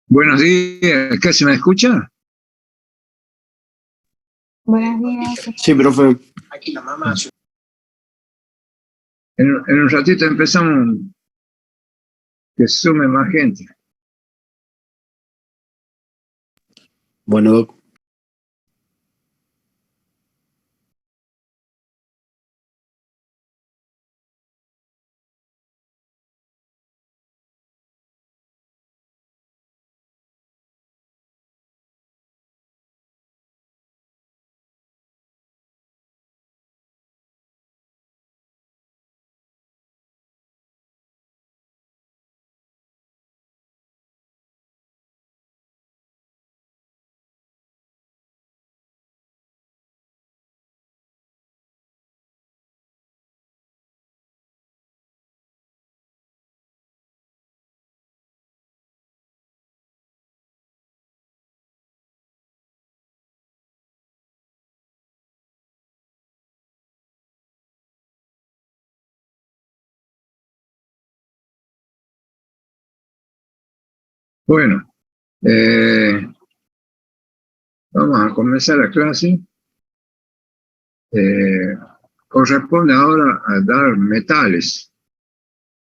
Buenos días, ¿qué se me escucha? Buenos días. Sí, profe. En un ratito empezamos, que sume más gente. Bueno, Doc. Bueno, vamos a comenzar la clase. Corresponde ahora a dar metales.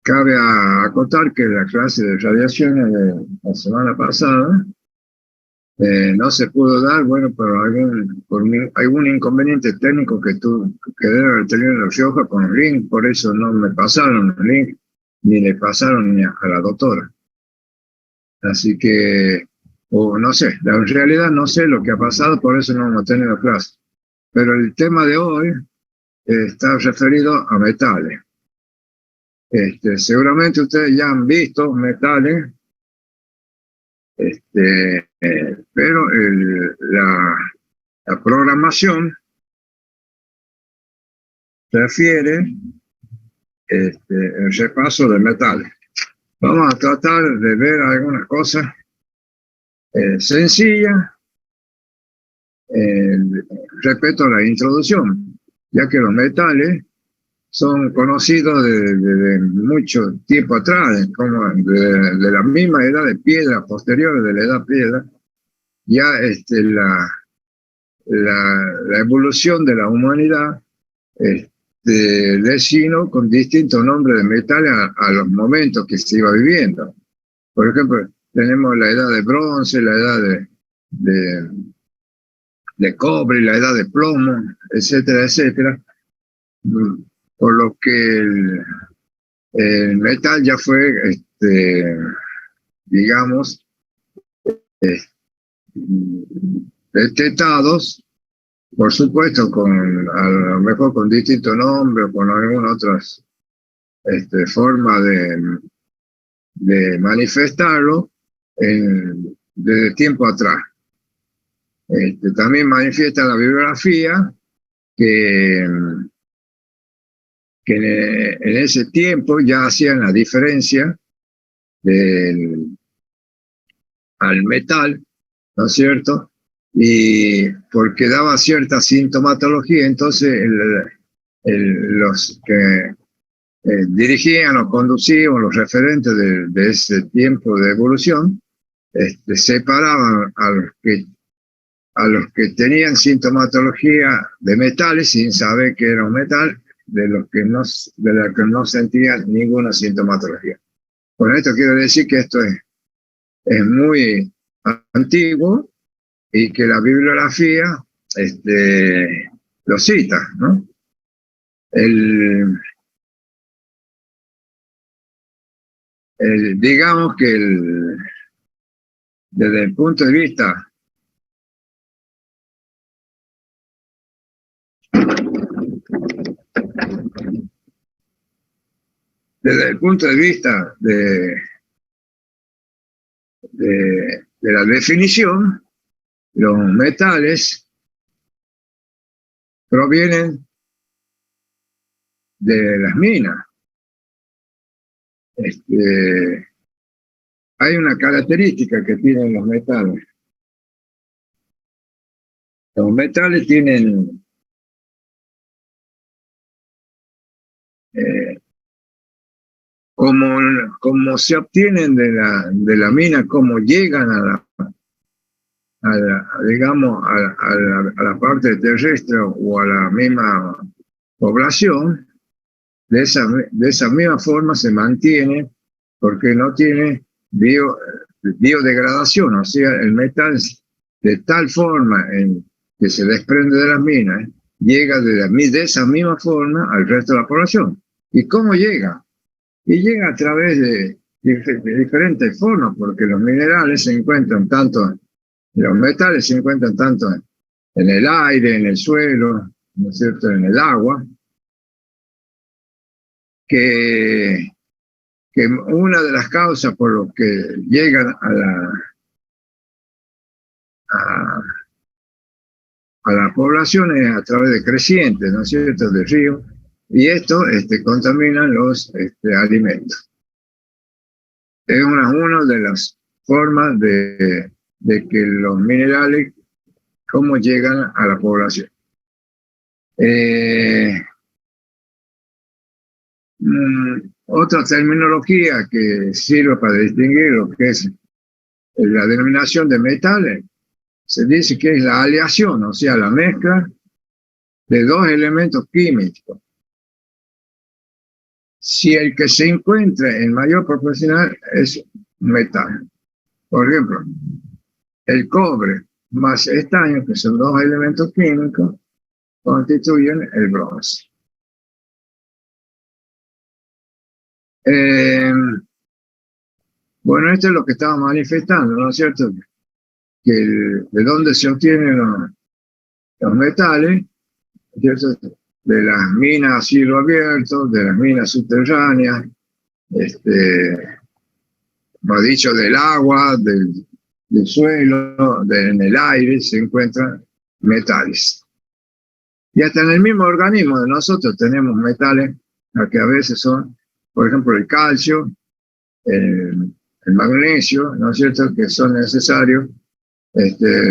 Cabe acotar que la clase de radiaciones de la semana pasada no se pudo dar, bueno, por algún inconveniente técnico que debe haber tenido en La Rioja con el link, por eso no me pasaron el link, ni le pasaron ni a la doctora. Así que, o no sé, en realidad no sé lo que ha pasado, por eso no hemos tenido clase. Pero el tema de hoy está referido a metales. Seguramente ustedes ya han visto metales, pero la programación refiere el repaso de metales. Vamos a tratar de ver algunas cosas sencillas respecto a la introducción, ya que los metales son conocidos desde mucho tiempo atrás, como de la misma edad de piedra, posterior de la edad piedra, ya la evolución de la humanidad vecino con distintos nombres de metales a los momentos que se iba viviendo. Por ejemplo, tenemos la edad de bronce, la edad de cobre, la edad de plomo, etcétera, etcétera. Por lo que el metal ya fue, digamos, detectados, por supuesto, a lo mejor con distintos nombres o con alguna otra forma de manifestarlo desde tiempo atrás. También manifiesta la bibliografía que en ese tiempo ya hacían la diferencia al metal, ¿no es cierto? Y porque daba cierta sintomatología, entonces los que dirigían o conducían los referentes de ese tiempo de evolución, separaban a los que tenían sintomatología de metales sin saber que era un metal, de los que no sentían ninguna sintomatología. Con esto quiero decir que esto es muy antiguo y que la bibliografía lo cita, ¿no? Digamos que desde el punto de vista de de la definición, los metales provienen de las minas. Hay una característica que tienen los metales. Los metales tienen como se obtienen de la mina, como llegan digamos, a la parte terrestre o a la misma población, de esa misma forma se mantiene, porque no tiene biodegradación, o sea, el metal de tal forma que se desprende de las minas, llega de esa misma forma al resto de la población. ¿Y cómo llega? Y llega a través de diferentes formas, porque los minerales se encuentran tanto, los metales se encuentran tanto en el aire, en el suelo, ¿no es cierto?, en el agua, que una de las causas por lo que llegan a la población es a través de crecientes, ¿no es cierto?, de ríos, y esto contaminan los alimentos. Es una de las formas de que los minerales, cómo llegan a la población. Otra terminología que sirve para distinguir lo que es la denominación de metales, se dice que es la aleación, o sea, la mezcla de dos elementos químicos. Si el que se encuentra en mayor proporcional es metal. Por ejemplo, el cobre más estaño, que son dos elementos químicos, constituyen el bronce. Bueno, esto es lo que estaba manifestando, ¿no es cierto? Que de dónde se obtienen los metales, ¿cierto?, de las minas a cielo abierto, de las minas subterráneas, como he dicho, del agua, del suelo, en el aire se encuentran metales. Y hasta en el mismo organismo de nosotros tenemos metales, que a veces son, por ejemplo, el calcio, el magnesio, ¿no es cierto?, que son necesarios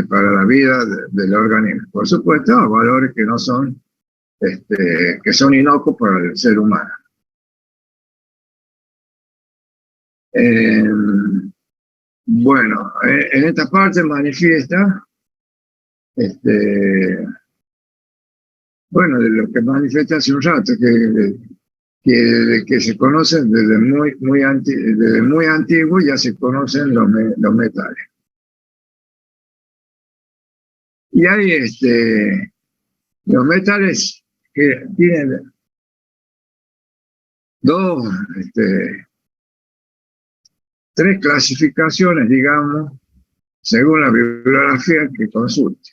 para la vida del organismo. Por supuesto, valores que no son, que son inocuos para el ser humano. Bueno, en esta parte manifiesta, bueno, de lo que manifiesta hace un rato, que se conocen desde muy antiguo, ya se conocen los metales. Y hay los metales que tienen tres clasificaciones, digamos, según la bibliografía que consulte.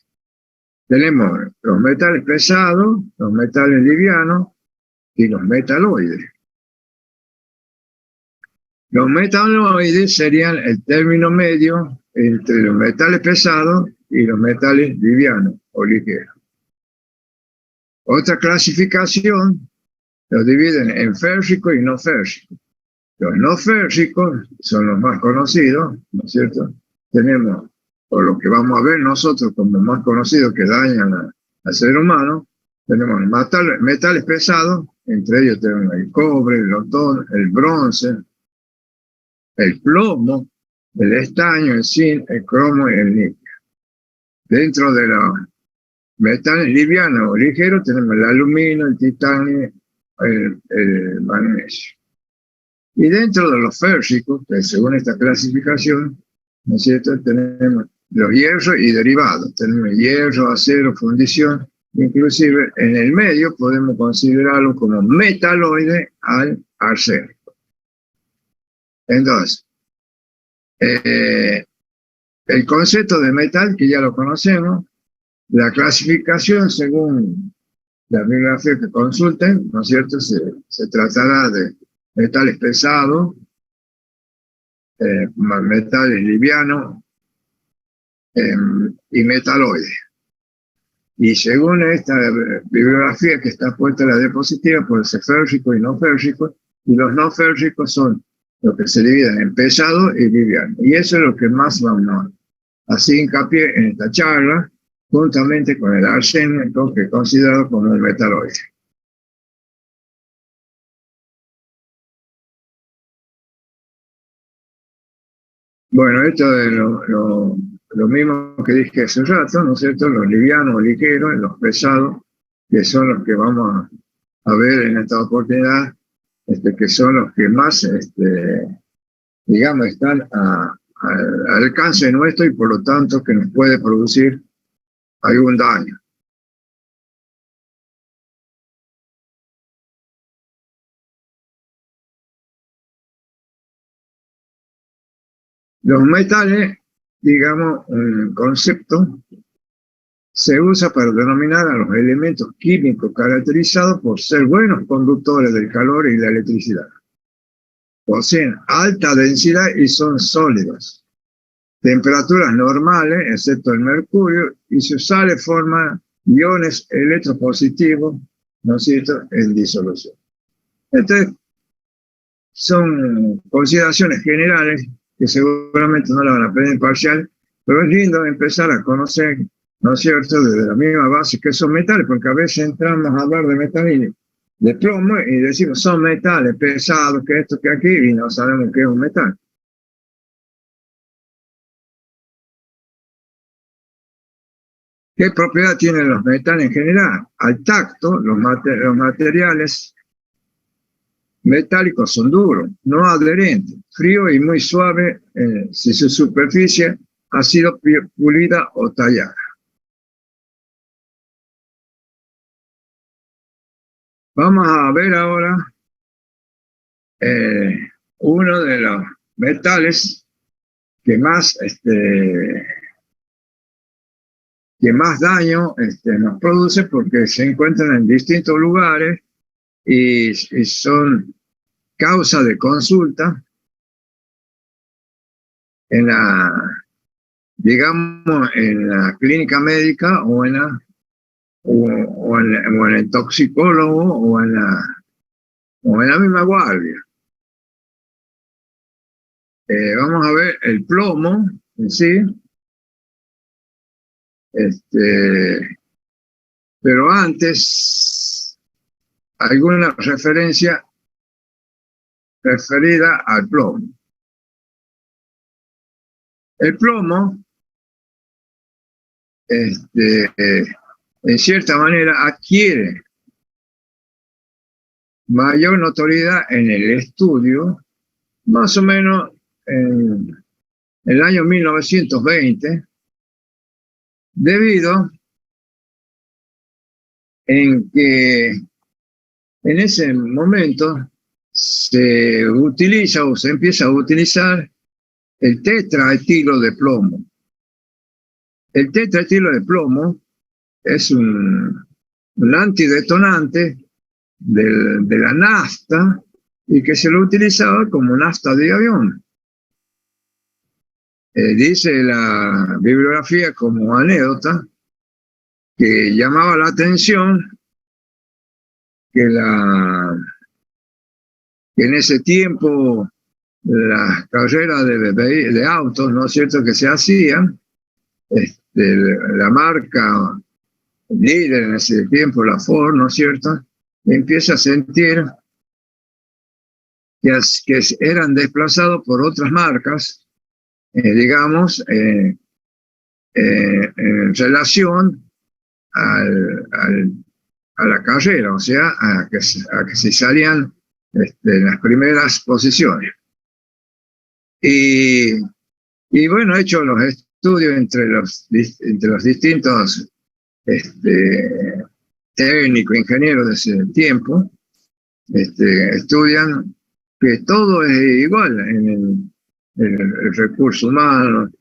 Tenemos los metales pesados, los metales livianos y los metaloides. Los metaloides serían el término medio entre los metales pesados y los metales livianos o ligeros. Otra clasificación los dividen en férricos y no férricos. Los no férricos son los más conocidos, ¿no es cierto? Tenemos, por lo que vamos a ver nosotros como más conocidos que dañan al ser humano, tenemos metales pesados, entre ellos tenemos el cobre, el latón, el bronce, el plomo, el estaño, el zinc, el cromo y el níquel. Dentro de los metales livianos o ligeros tenemos el aluminio, el titanio, el magnesio. Y dentro de los férricos, que según esta clasificación, ¿no es cierto?, tenemos los hierros y derivados. Tenemos hierro, acero, fundición. Inclusive en el medio podemos considerarlo como metaloide al arsénico. Entonces, el concepto de metal, que ya lo conocemos, la clasificación según la bibliografía que consulten, ¿no es cierto?, se tratará de metales pesados, metales livianos y metaloides. Y según esta bibliografía que está puesta en la diapositiva, puede ser férrico y no férrico, y los no férricos son los que se dividen en pesado y liviano. Y eso es lo que más vamos a hacer hincapié en esta charla, juntamente con el arsénico, que es considerado como un metaloide. Bueno, esto es lo mismo que dije hace un rato, ¿no es cierto? Los livianos, ligeros, los pesados, que son los que vamos a ver en esta oportunidad, que son los que más, digamos, están al alcance nuestro y por lo tanto que nos puede producir algún daño. Los metales, digamos, un concepto, se usa para denominar a los elementos químicos caracterizados por ser buenos conductores del calor y la electricidad. Poseen alta densidad y son sólidos. Temperaturas normales, excepto el mercurio, y sus sales forman iones electropositivos, ¿no es cierto?, en disolución. Entonces, son consideraciones generales que seguramente no la van a aprender en parcial, pero es lindo empezar a conocer, ¿no es cierto?, desde la misma base que son metales, porque a veces entramos a hablar de metales de plomo y decimos son metales pesados, que esto, que aquí, y no sabemos qué es un metal. ¿Qué propiedad tienen los metales en general? Al tacto, los materiales metálicos son duros, no adherentes, fríos y muy suaves si su superficie ha sido pulida o tallada. Vamos a ver ahora uno de los metales que más daño nos produce, porque se encuentran en distintos lugares y son causa de consulta en digamos, en la clínica médica o en el toxicólogo o en la misma guardia. Vamos a ver el plomo en sí. Pero antes, alguna referencia referida al plomo. El plomo, en cierta manera, adquiere mayor notoriedad en el estudio, más o menos en el año 1920, debido en que en ese momento se utiliza o se empieza a utilizar el tetraetilo de plomo. El tetraetilo de plomo es un antidetonante de la nafta y que se lo utilizaba como nafta de avión. Dice la bibliografía como anécdota que llamaba la atención que en ese tiempo las carreras de autos, ¿no es cierto?, que se hacían, la marca líder en ese tiempo, la Ford, ¿no es cierto?, empieza a sentir que eran desplazados por otras marcas, digamos, en relación a la carrera, o sea, a que se salían en las primeras posiciones. Y bueno, he hecho los estudios entre los distintos técnicos, ingenieros de ese tiempo, estudian que todo es igual en el recurso humano,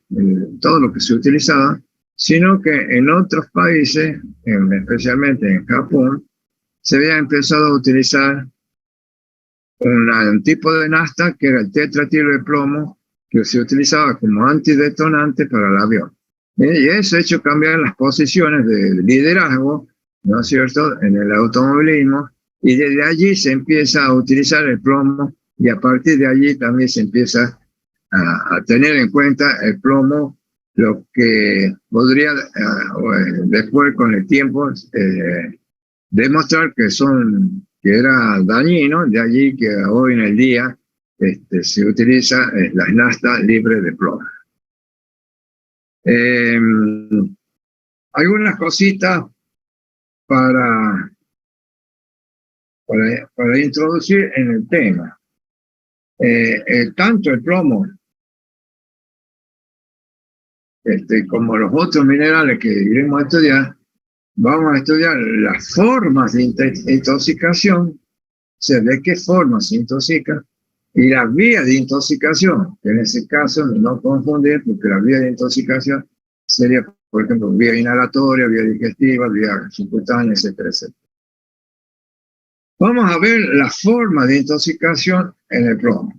todo lo que se utilizaba, sino que en otros países, especialmente en Japón, se había empezado a utilizar un tipo de nafta que era el tetraetilo de plomo, que se utilizaba como antidetonante para el avión. Y eso ha hecho cambiar las posiciones de liderazgo, ¿no es cierto?, en el automovilismo, y desde allí se empieza a utilizar el plomo, y a partir de allí también se empieza a tener en cuenta el plomo, lo que podría después con el tiempo demostrar que era dañino, de allí que hoy en el día se utiliza la nafta libre de plomo. Algunas cositas para introducir en el tema. Tanto el plomo como los otros minerales que iremos a estudiar, vamos a estudiar las formas de intoxicación, o sea, de qué forma se intoxica, y las vías de intoxicación, que en ese caso no confundir, porque las vías de intoxicación sería, por ejemplo, vía inhalatoria, vía digestiva, vía subcutánea, etcétera, etcétera. Vamos a ver la forma de intoxicación en el plomo.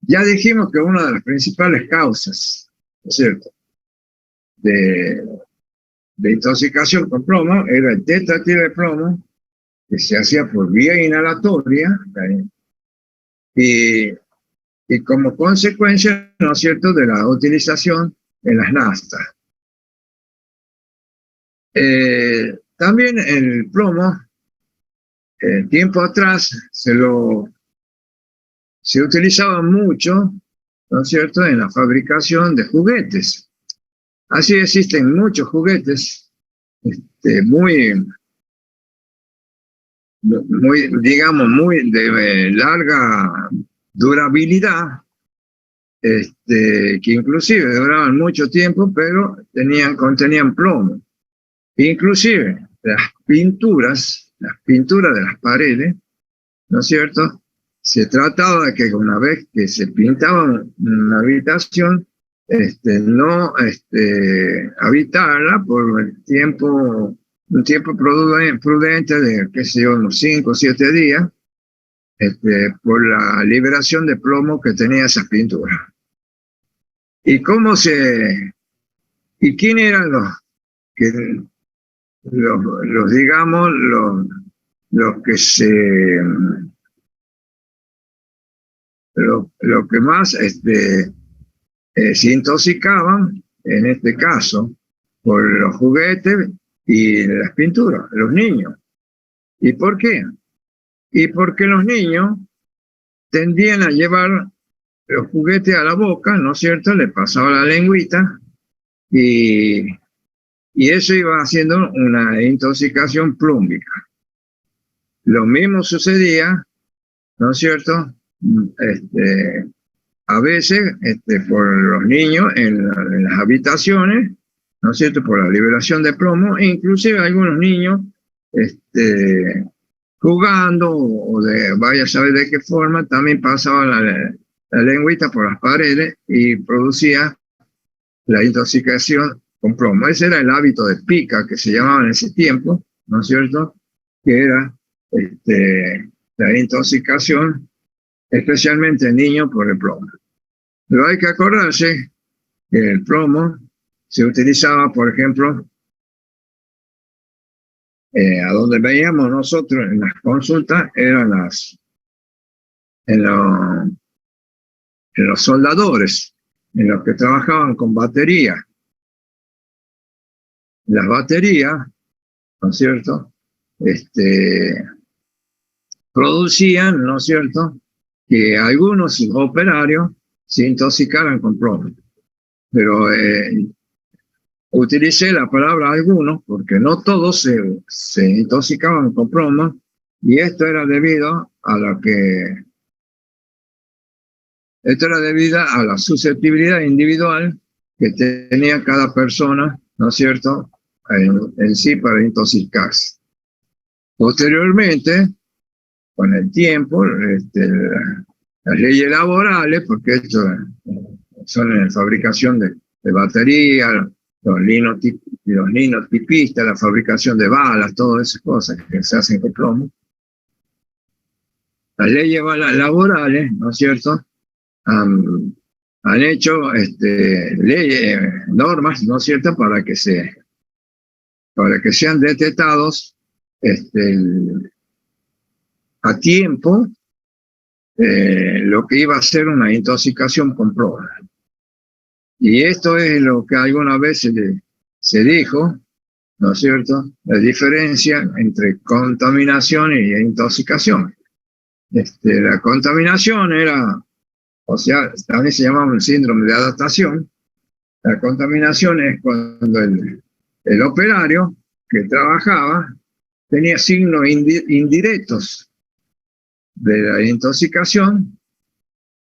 Ya dijimos que una de las principales causas, ¿no es cierto?, de intoxicación con plomo era el tetraetil de plomo, que se hacía por vía inhalatoria, y como consecuencia, ¿no es cierto?, de la utilización en las naftas. También el plomo, tiempo atrás, se utilizaba mucho, ¿no es cierto?, en la fabricación de juguetes. Así existen muchos juguetes muy, digamos, muy de larga durabilidad, que inclusive duraban mucho tiempo, pero contenían plomo. Inclusive las pinturas de las paredes, ¿no es cierto?, se trataba de que una vez que se pintaba una habitación, no habitarla por un tiempo prudente de, qué sé yo, unos 5 o 7 días, por la liberación de plomo que tenía esa pintura. ¿Y quién eran digamos, los que lo que más se intoxicaban, en este caso, por los juguetes y las pinturas, los niños? ¿Y por qué? Y porque los niños tendían a llevar los juguetes a la boca, ¿no es cierto?, le pasaba la lengüita, y eso iba haciendo una intoxicación plúmbica. Lo mismo sucedía, ¿no es cierto?, a veces por los niños en las habitaciones, ¿no es cierto?, por la liberación de plomo, e inclusive algunos niños jugando, o vaya a saber de qué forma, también pasaba la lengüita por las paredes y producía la intoxicación con plomo. Ese era el hábito de pica que se llamaba en ese tiempo, ¿no es cierto?, que era la intoxicación, especialmente en niños, por el plomo. Pero hay que acordarse que el plomo se utilizaba, por ejemplo, a donde veíamos nosotros en las consultas, eran en los soldadores, en los que trabajaban con batería. Las baterías, ¿no es cierto?, producían, ¿no es cierto?, que algunos operarios se intoxicaran con plomo. Pero utilicé la palabra algunos porque no todos se intoxicaban con plomo, y esto era debido a la susceptibilidad individual que tenía cada persona, ¿no es cierto?, en sí para intoxicarse. Posteriormente, con el tiempo, las leyes laborales, porque esto son en la fabricación de baterías, los linotipistas, la fabricación de balas, todas esas cosas que se hacen con plomo. Las leyes laborales, ¿no es cierto?, han hecho leyes, normas, ¿no es cierto?, para que sean detectados a tiempo lo que iba a ser una intoxicación con plomo. Y esto es lo que alguna vez se dijo, ¿no es cierto?, la diferencia entre contaminación y intoxicación. La contaminación era, o sea, también se llamaba un síndrome de adaptación. La contaminación es cuando el operario que trabajaba tenía signos indirectos de la intoxicación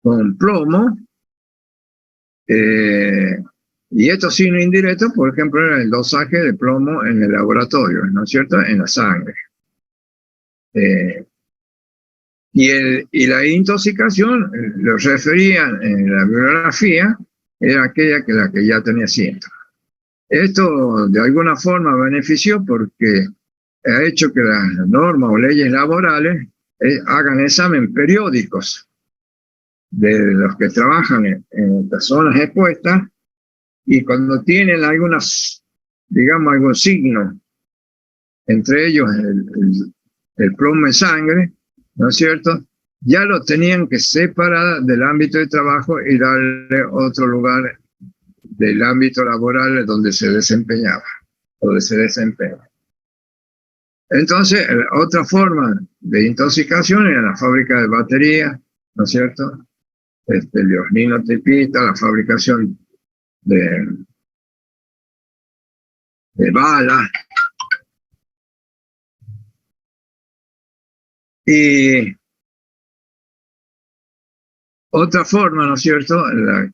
con plomo, y estos signos indirectos, por ejemplo, era el dosaje de plomo en el laboratorio, ¿no es cierto?, en la sangre. Y la intoxicación, lo referían en la bibliografía, era aquella la que ya tenía síntomas. Esto de alguna forma benefició porque ha hecho que las normas o leyes laborales hagan examen periódicos de los que trabajan en personas expuestas, y cuando tienen algún signo, entre ellos el plomo en sangre, ¿no es cierto?, ya lo tenían que separar del ámbito de trabajo y darle otro lugar del ámbito laboral donde se desempeñaba, donde se desempeña. Entonces, otra forma de intoxicación era la fábrica de baterías, ¿no es cierto?, los ninotepistas, la fabricación de balas. Y otra forma, ¿no es cierto?,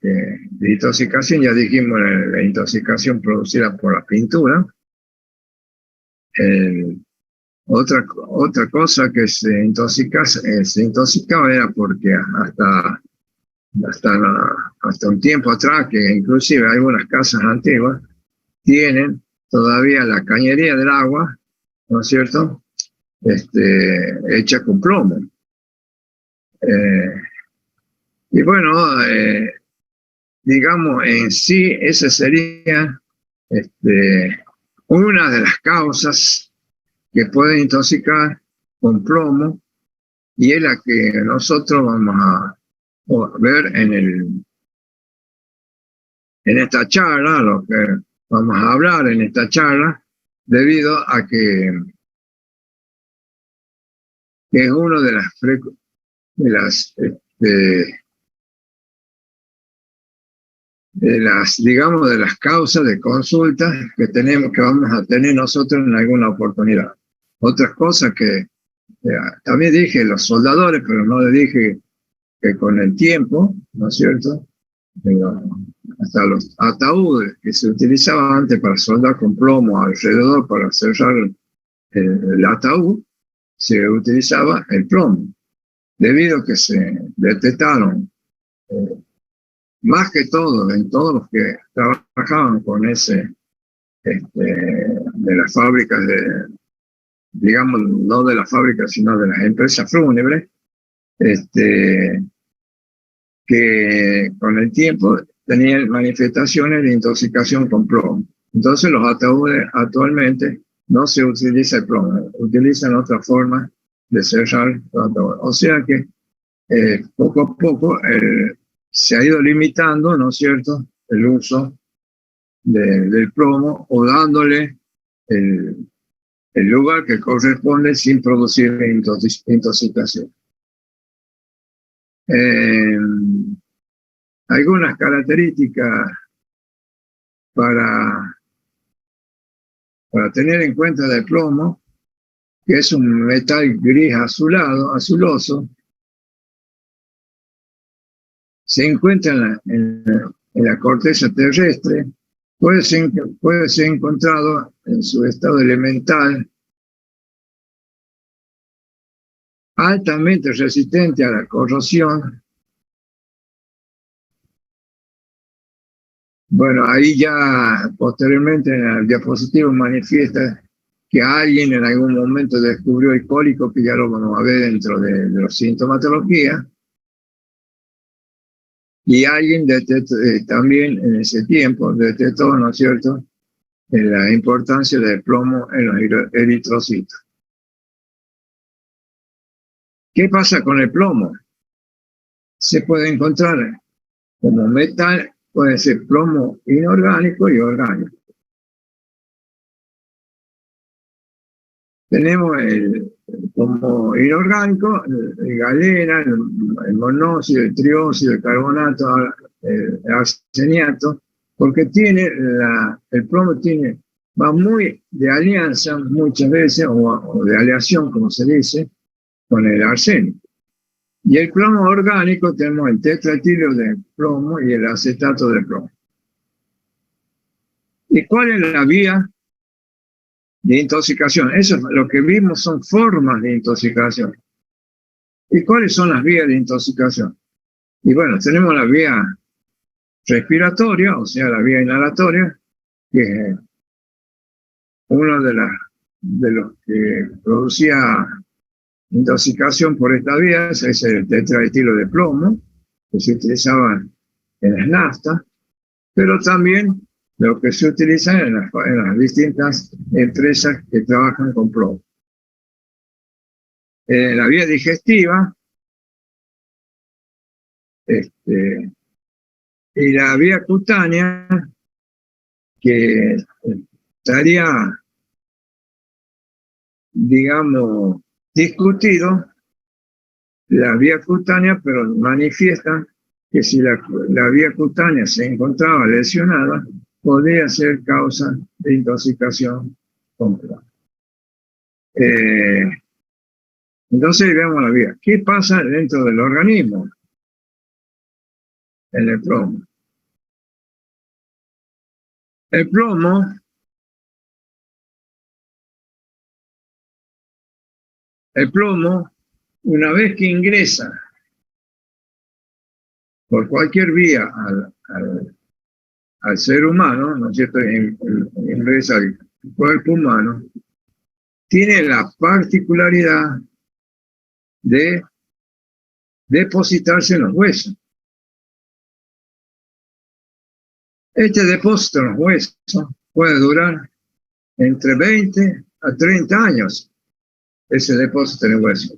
de intoxicación, ya dijimos, la intoxicación producida por la pintura. Otra cosa que se intoxicaba era porque hasta un tiempo atrás, que inclusive algunas casas antiguas tienen todavía la cañería del agua, ¿no es cierto?, hecha con plomo. Y bueno, digamos, en sí, esa sería una de las causas que pueden intoxicar con plomo, y es la que nosotros vamos a ver en esta charla, lo que vamos a hablar en esta charla, debido a que es una de digamos, de las causas de consulta que vamos a tener nosotros en alguna oportunidad. Otras cosas que también dije, los soldadores, pero no le dije que con el tiempo, ¿no es cierto?, hasta los ataúdes que se utilizaban antes para soldar con plomo alrededor para cerrar el ataúd, se utilizaba el plomo, debido a que se detectaron, más que todo, en todos los que trabajaban con ese, de las fábricas, digamos, no de las fábricas, sino de las empresas fúnebres, que con el tiempo tenían manifestaciones de intoxicación con plomo. Entonces los ataúdes actualmente no se utiliza el plomo, utilizan otra forma de cerrar los ataúdes. O sea que poco a poco se ha ido limitando, ¿no es cierto?, el uso del plomo, o dándole el lugar que corresponde sin producir intoxicación. Algunas características para tener en cuenta del plomo, que es un metal gris azuloso, se encuentra en la corteza terrestre, puede ser encontrado en su estado elemental, altamente resistente a la corrosión. Bueno, ahí ya posteriormente en el diapositivo manifiesta que alguien en algún momento descubrió el cólico, que ya lo vamos a ver dentro de la sintomatología. Y alguien detectó, también en ese tiempo detectó, ¿no es cierto?, la importancia del plomo en los eritrocitos. ¿Qué pasa con el plomo? Se puede encontrar como metal, puede ser plomo inorgánico y orgánico. Tenemos el plomo inorgánico, el galena, el monóxido, el trióxido, el carbonato, el arseniato, porque tiene el plomo va muy de alianza muchas veces, o de aleación, como se dice, con el arsénico. Y el plomo orgánico tenemos el tetraetilio de plomo y el acetato de plomo. ¿Y cuál es la vía de intoxicación? Eso es lo que vimos, son formas de intoxicación. ¿Y cuáles son las vías de intoxicación? Y bueno, tenemos la vía respiratoria, o sea, la vía inhalatoria, que es uno de los que producía intoxicación por esta vía, es el tetraetilo de plomo, que se utilizaba en las naftas, pero también lo que se utiliza en las distintas empresas que trabajan con plomo. La vía digestiva y la vía cutánea, que estaría, digamos, discutido la vía cutánea, pero manifiesta que si la vía cutánea se encontraba lesionada, podría ser causa de intoxicación con plomo. Entonces vemos la vía. ¿Qué pasa dentro del organismo en el plomo? El plomo, una vez que ingresa por cualquier vía al ser humano, ¿no es cierto?, ingresa al cuerpo humano, tiene la particularidad de depositarse en los huesos. Este depósito en los huesos puede durar entre 20 a 30 años, ese depósito en el hueso.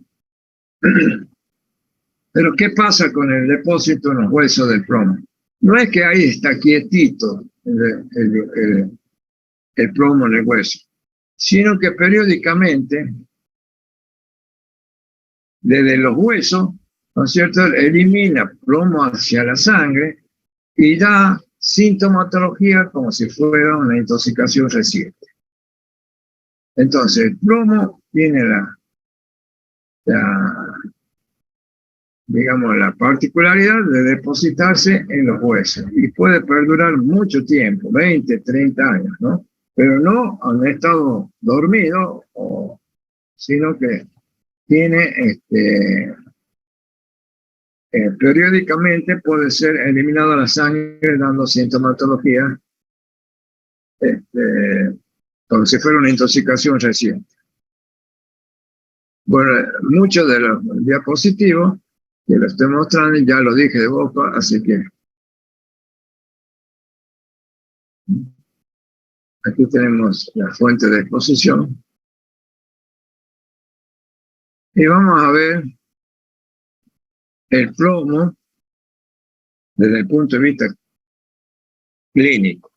Pero ¿qué pasa con el depósito en los huesos del plomo? No es que ahí está quietito el plomo en el hueso, sino que periódicamente, desde los huesos, ¿no es cierto?, elimina plomo hacia la sangre y da sintomatología como si fuera una intoxicación reciente. Entonces, el plomo tiene digamos, la particularidad de depositarse en los huesos y puede perdurar mucho tiempo, 20, 30 años, ¿no? Pero no han estado dormidos, sino que tiene, periódicamente puede ser eliminada la sangre dando sintomatología, como si fuera una intoxicación reciente. Bueno, muchos de los diapositivos que lo estoy mostrando ya lo dije de boca, así que aquí tenemos la fuente de exposición. Y vamos a ver el plomo desde el punto de vista clínico.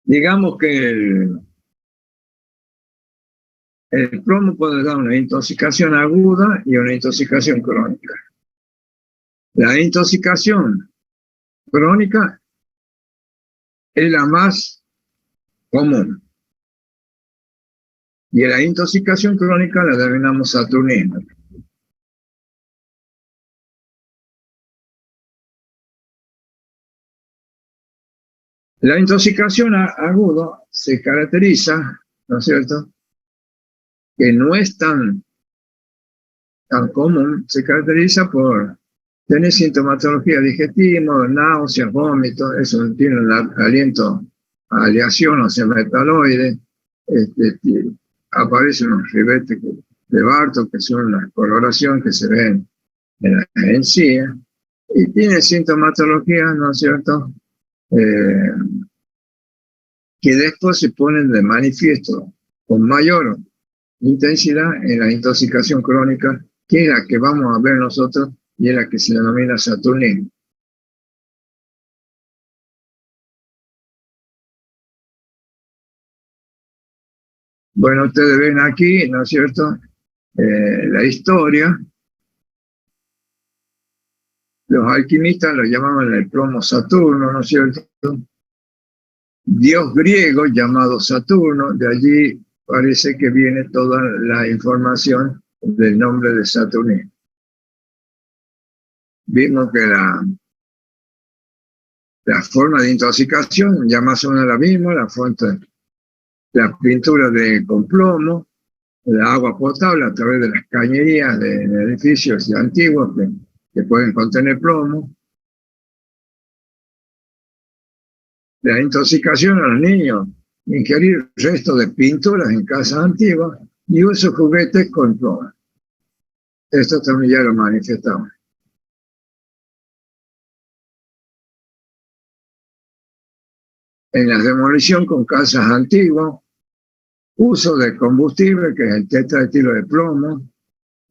Digamos que el plomo puede dar una intoxicación aguda y una intoxicación crónica. La intoxicación crónica es la más común. Y la intoxicación crónica la denominamos saturnismo. La intoxicación aguda se caracteriza, ¿no es cierto?, que no es tan común, se caracteriza por tener sintomatología digestiva, náuseas, vómitos, eso tiene un aliento a aleación, o sea, metaloide, aparecen unos ribetes de Bartók, que son una coloración que se ven de la encías, y tiene sintomatología, ¿no es cierto?, que después se ponen de manifiesto con mayor intensidad en la intoxicación crónica, que es la que vamos a ver nosotros y es la que se denomina saturnismo. Bueno, ustedes ven aquí, ¿no es cierto?, la historia. Los alquimistas lo llamaban el plomo Saturno, ¿no es cierto? Dios griego llamado Saturno, de allí parece que viene toda la información del nombre de Saturnino. Vimos que la forma de intoxicación ya más o menos la misma, la pintura con plomo, la agua potable a través de las cañerías de edificios antiguos que pueden contener plomo. La intoxicación a los niños, ingerir restos de pinturas en casas antiguas y uso juguetes con plomo. Esto también ya lo manifestamos. En la demolición con casas antiguas, uso de combustible, que es el tetraetilo de plomo,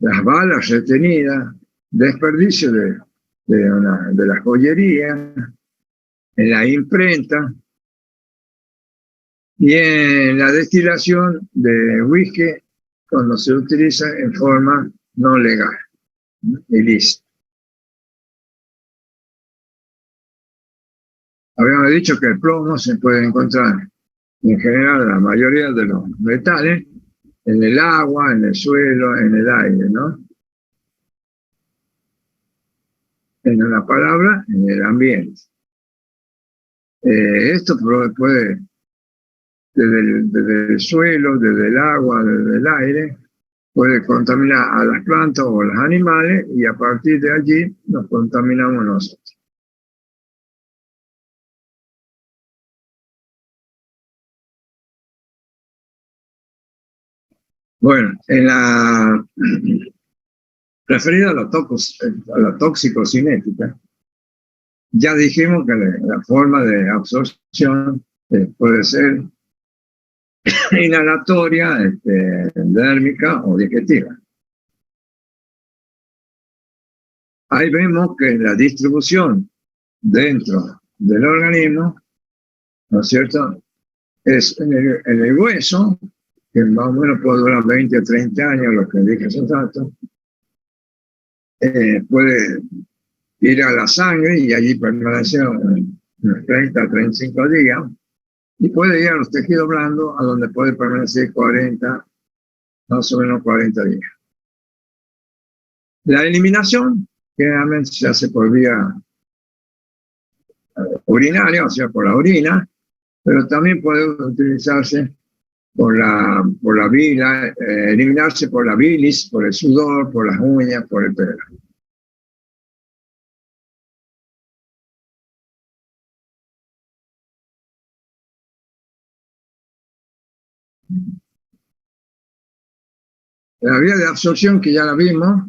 las balas retenidas, desperdicio de la joyería, en la imprenta y en la destilación de whisky cuando se utiliza en forma no legal, ilícita. Habíamos dicho que el plomo se puede encontrar en general la mayoría de los metales en el agua, en el suelo, en el aire, ¿no? En una palabra, en el ambiente. Esto puede, desde el suelo, desde el agua, desde el aire, puede contaminar a las plantas o a los animales y a partir de allí nos contaminamos nosotros. Bueno, referido a la toxicocinética, ya dijimos que la forma de absorción puede ser inhalatoria, dérmica o digestiva. Ahí vemos que la distribución dentro del organismo, ¿no es cierto?, es en el hueso, que más o menos puede durar 20 o 30 años, lo que dije hace un rato, puede ir a la sangre y allí permanecer unos 30 a 35 días, y puede ir a los tejidos blandos, a donde puede permanecer 40, más o menos 40 días. La eliminación generalmente se hace por vía urinaria, o sea, por la orina, pero también puede utilizarse por la bila, eliminarse por la bilis, por el sudor, por las uñas, por el pelo. La vía de absorción, que ya la vimos,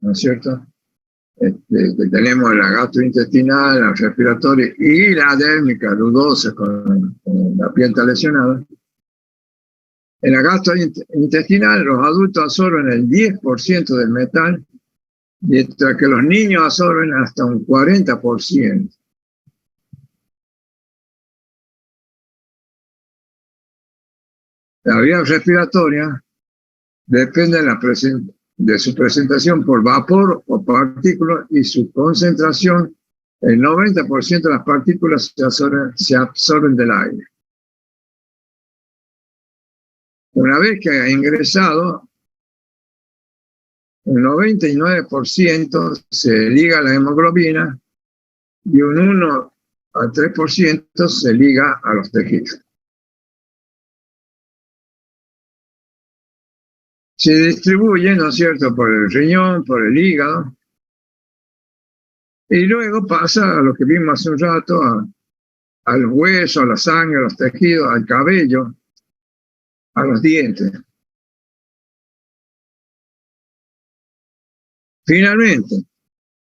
¿no es cierto?, que tenemos la gastrointestinal, la respiratoria y la dérmica, dudosa, con la piel lesionada. En la gastrointestinal, los adultos absorben el 10% del metal, mientras que los niños absorben hasta un 40%. La vía respiratoria depende de su presentación por vapor o partículas y su concentración. El 90% de las partículas se absorben del aire. Una vez que ha ingresado, un 99% se liga a la hemoglobina y un 1 al 3% se liga a los tejidos. Se distribuye, ¿no es cierto?, por el riñón, por el hígado, y luego pasa a lo que vimos hace un rato, al hueso, a la sangre, a los tejidos, al cabello, a los dientes. Finalmente,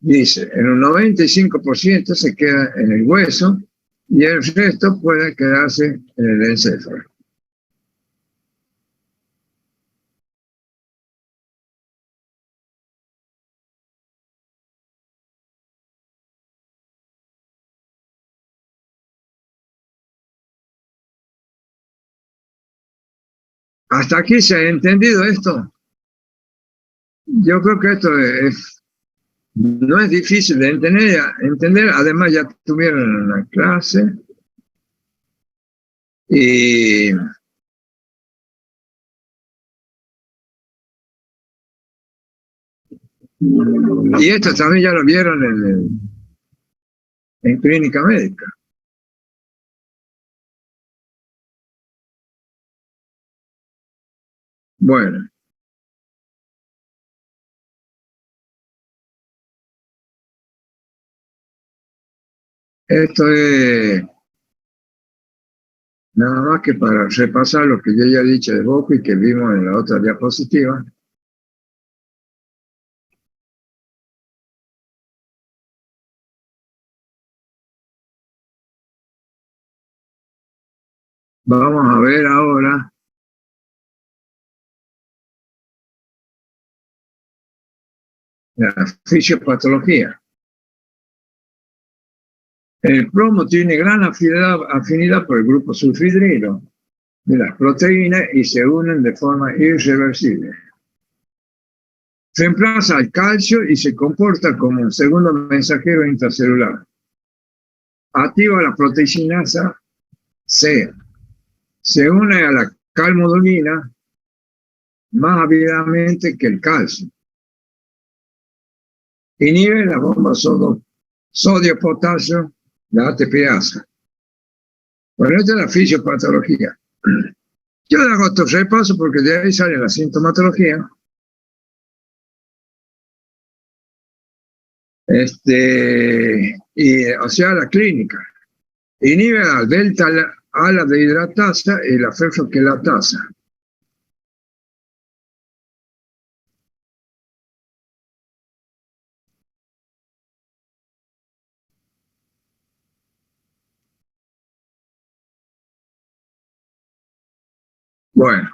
dice, en un 95% se queda en el hueso y el resto puede quedarse en el encéfalo. ¿Hasta aquí se ha entendido esto? Yo creo que esto no es difícil de entender. Además ya tuvieron una clase y esto también ya lo vieron en clínica médica. Bueno. Esto es nada más que para repasar lo que yo ya he dicho de Boco y que vimos en la otra diapositiva. Vamos a ver ahora la fisiopatología. El plomo tiene gran afinidad por el grupo sulfhidrilo de las proteínas y se unen de forma irreversible. Reemplaza al calcio y se comporta como un segundo mensajero intracelular. Activa la proteinasa C. Se une a la calmodulina más ávidamente que el calcio. Inhibe la bomba sodio-potasio, la ATPasa. Bueno, esta es la fisiopatología. Yo le hago estos repasos porque de ahí sale la sintomatología. O sea, la clínica. Inhibe la delta-ala dehidratasa y la fosfoquilatasa. Bueno.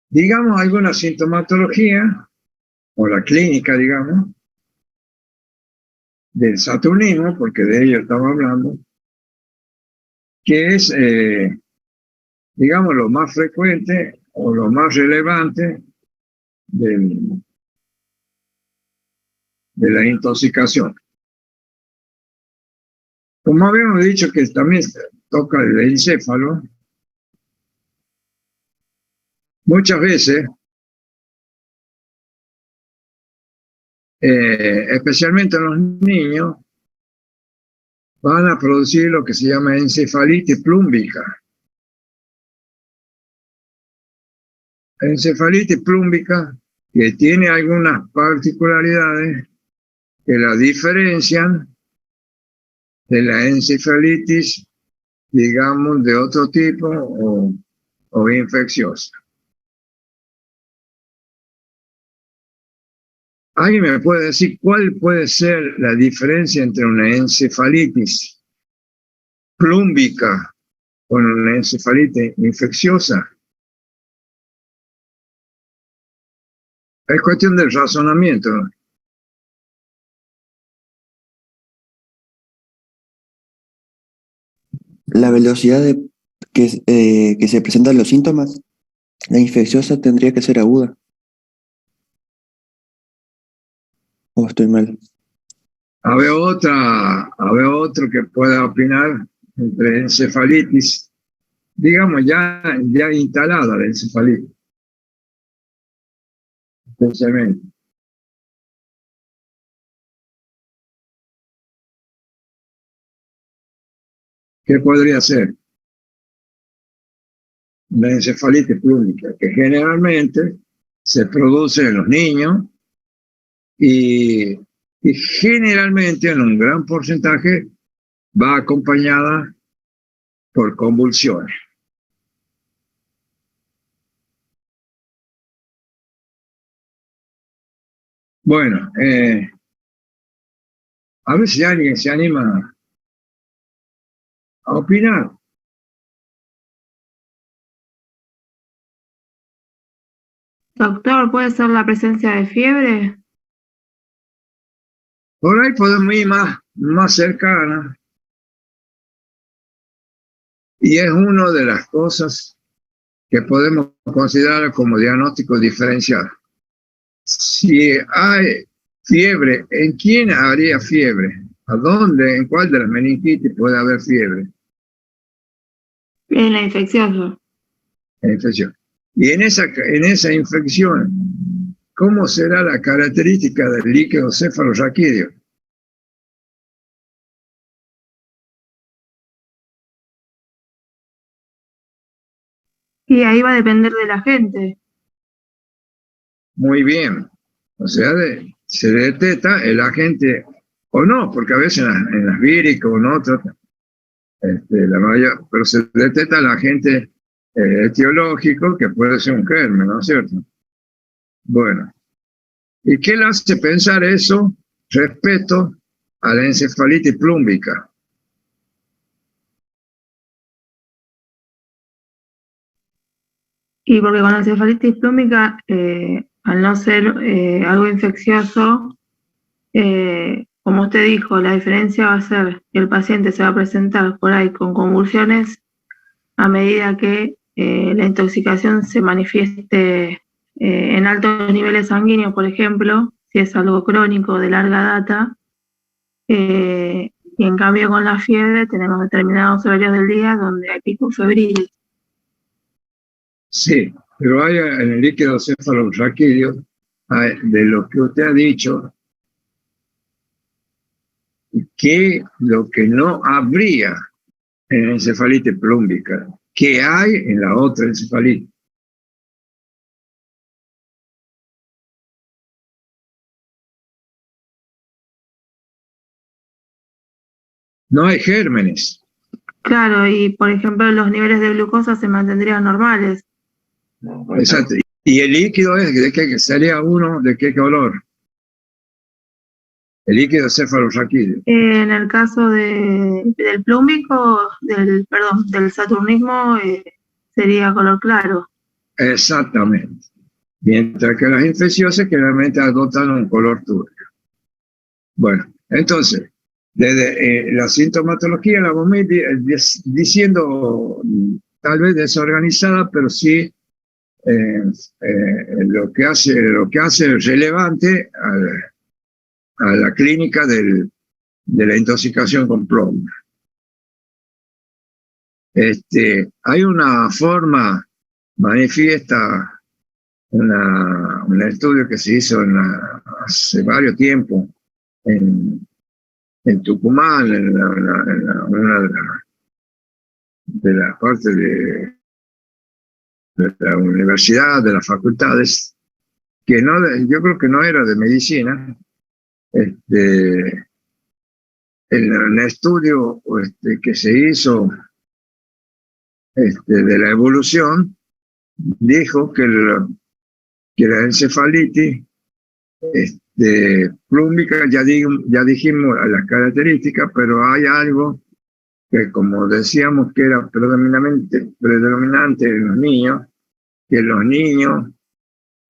Digamos alguna sintomatología, o la clínica, digamos, del saturnismo, porque de ello estamos hablando, que es, digamos, lo más frecuente o lo más relevante de la intoxicación. Como habíamos dicho que también toca el encéfalo, muchas veces, especialmente en los niños, van a producir lo que se llama encefalitis plúmbica. Encefalitis plúmbica que tiene algunas particularidades que la diferencian de la encefalitis, digamos, de otro tipo o infecciosa. ¿Alguien me puede decir cuál puede ser la diferencia entre una encefalitis plúmbica con una encefalitis infecciosa? Es cuestión del razonamiento. La velocidad que se presentan los síntomas, la infecciosa tendría que ser aguda. ¿O estoy mal? Había otro que pueda opinar entre encefalitis, digamos, ya instalada la encefalitis, especialmente. ¿Qué podría ser? La encefalitis plúmbica, que generalmente se produce en los niños y generalmente en un gran porcentaje va acompañada por convulsiones. Bueno, a ver si alguien se anima a opinar. Doctor, ¿puede ser la presencia de fiebre? Por ahí podemos ir más cercana. Y es una de las cosas que podemos considerar como diagnóstico diferencial. Si hay fiebre, ¿en quién habría fiebre? ¿A dónde? ¿En cuál de las meningitis puede haber fiebre? En la infecciosa. Infección. Y en esa infección, ¿cómo será la característica del líquido cefalorraquídeo? Y ahí va a depender de la gente. Muy bien. O sea, se detecta el agente o no, porque a veces en las víricas o en otras, la mayor, pero se detecta el agente etiológico que puede ser un germen, ¿no es cierto? Bueno, ¿y qué le hace pensar eso respecto a la encefalitis plúmbica? Y porque con la encefalitis plúmbica, al no ser algo infeccioso, como usted dijo, la diferencia va a ser que el paciente se va a presentar por ahí con convulsiones a medida que la intoxicación se manifieste en altos niveles sanguíneos, por ejemplo, si es algo crónico de larga data, y en cambio con la fiebre tenemos determinados horarios del día donde hay picos febriles. Sí, pero hay en el líquido cefalorraquídeo, de lo que usted ha dicho, que lo que no habría en la encefalitis plúmbica, que hay en la otra encefalitis. No hay gérmenes. Claro, y por ejemplo los niveles de glucosa se mantendrían normales. Exacto. Y el líquido es de qué sería uno, de qué color. El líquido cefalorraquídeo. En el caso del plúmbico, del saturnismo, sería color claro. Exactamente. Mientras que las infecciosas generalmente adoptan un color turbio. Bueno, entonces, desde la sintomatología la vamos a ir diciendo tal vez desorganizada, pero sí lo que hace relevante a la clínica de la intoxicación con plomo. Hay una forma manifiesta, un estudio que se hizo hace varios tiempos en Tucumán, en una de las partes de la universidad, de las facultades, que no, yo creo que no era de medicina, en un estudio que se hizo de la evolución, dijo que la encefalitis plúmbica, ya dijimos las características, pero hay algo que, como decíamos, que era predominante en los niños, que los niños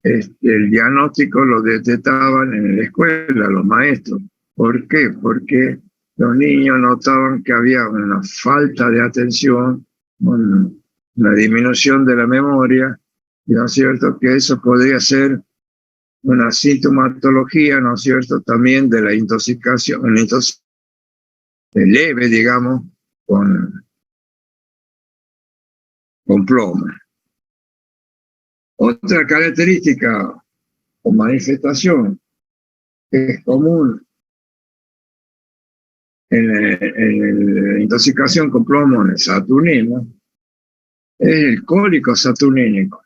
el diagnóstico lo detectaban en la escuela, los maestros. ¿Por qué? Porque los niños notaban que había una falta de atención, una disminución de la memoria, y ¿no es cierto? Que eso podría ser una sintomatología, ¿no es cierto?, también de la intoxicación, una intoxicación leve, digamos, con plomo. Otra característica o manifestación que es común en la intoxicación con plomo en el saturnismo es el cólico saturnínico.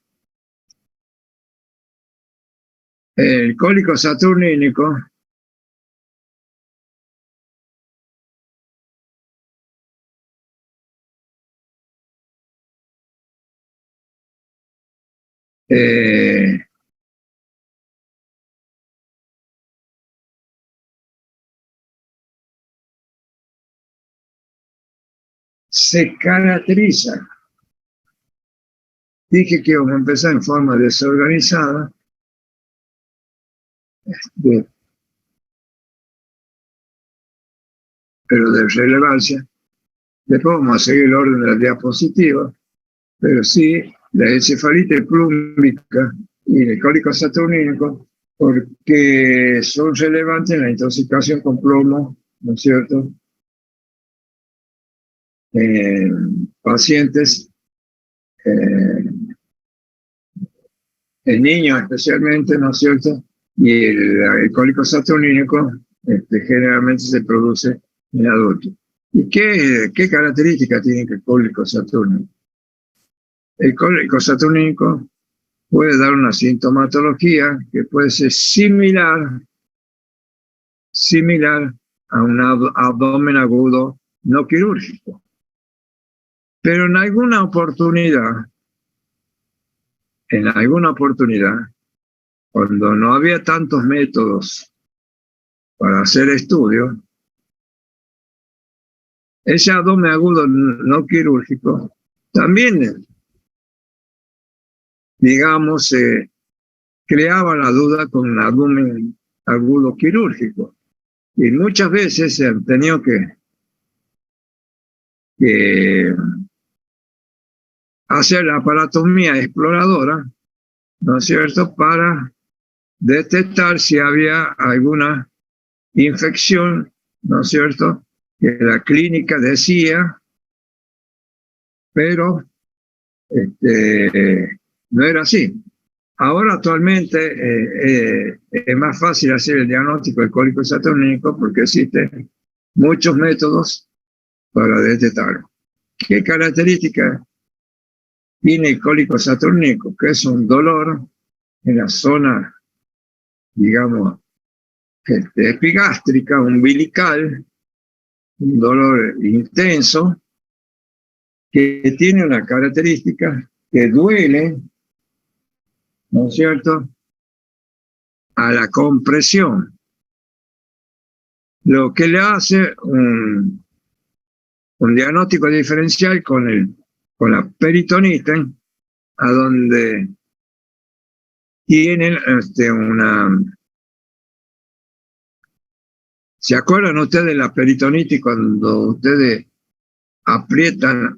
El cólico saturnínico eh, se caracteriza. Dije que vamos a empezar en forma desorganizada, pero de relevancia. Después vamos a seguir el orden de la diapositiva, pero sí la encefalitis plúmbica y el cólico saturnínico, porque son relevantes en la intoxicación con plomo, ¿no es cierto? Pacientes, en niños especialmente, ¿no es cierto? Y el cólico saturnínico generalmente se produce en adultos. ¿Y qué características tiene el cólico saturnínico? El cólico saturnínico puede dar una sintomatología que puede ser similar a un abdomen agudo no quirúrgico. Pero en alguna oportunidad, cuando no había tantos métodos para hacer estudios, ese abdomen agudo no quirúrgico también, digamos, creaba la duda con un abdomen agudo quirúrgico. Y muchas veces se han tenido que hacer la aparatomía exploradora, ¿no es cierto?, para detectar si había alguna infección, ¿no es cierto?, que la clínica decía, pero no era así. Ahora actualmente es más fácil hacer el diagnóstico del cólico saturnínico porque existen muchos métodos para detectarlo. ¿Qué características tiene el cólico saturnínico? Que es un dolor en la zona, digamos, epigástrica, umbilical, un dolor intenso, que tiene una característica que duele, ¿no es cierto?, a la compresión, lo que le hace un diagnóstico diferencial con la peritonitis, a donde tienen una... ¿Se acuerdan ustedes de la peritonitis cuando ustedes aprietan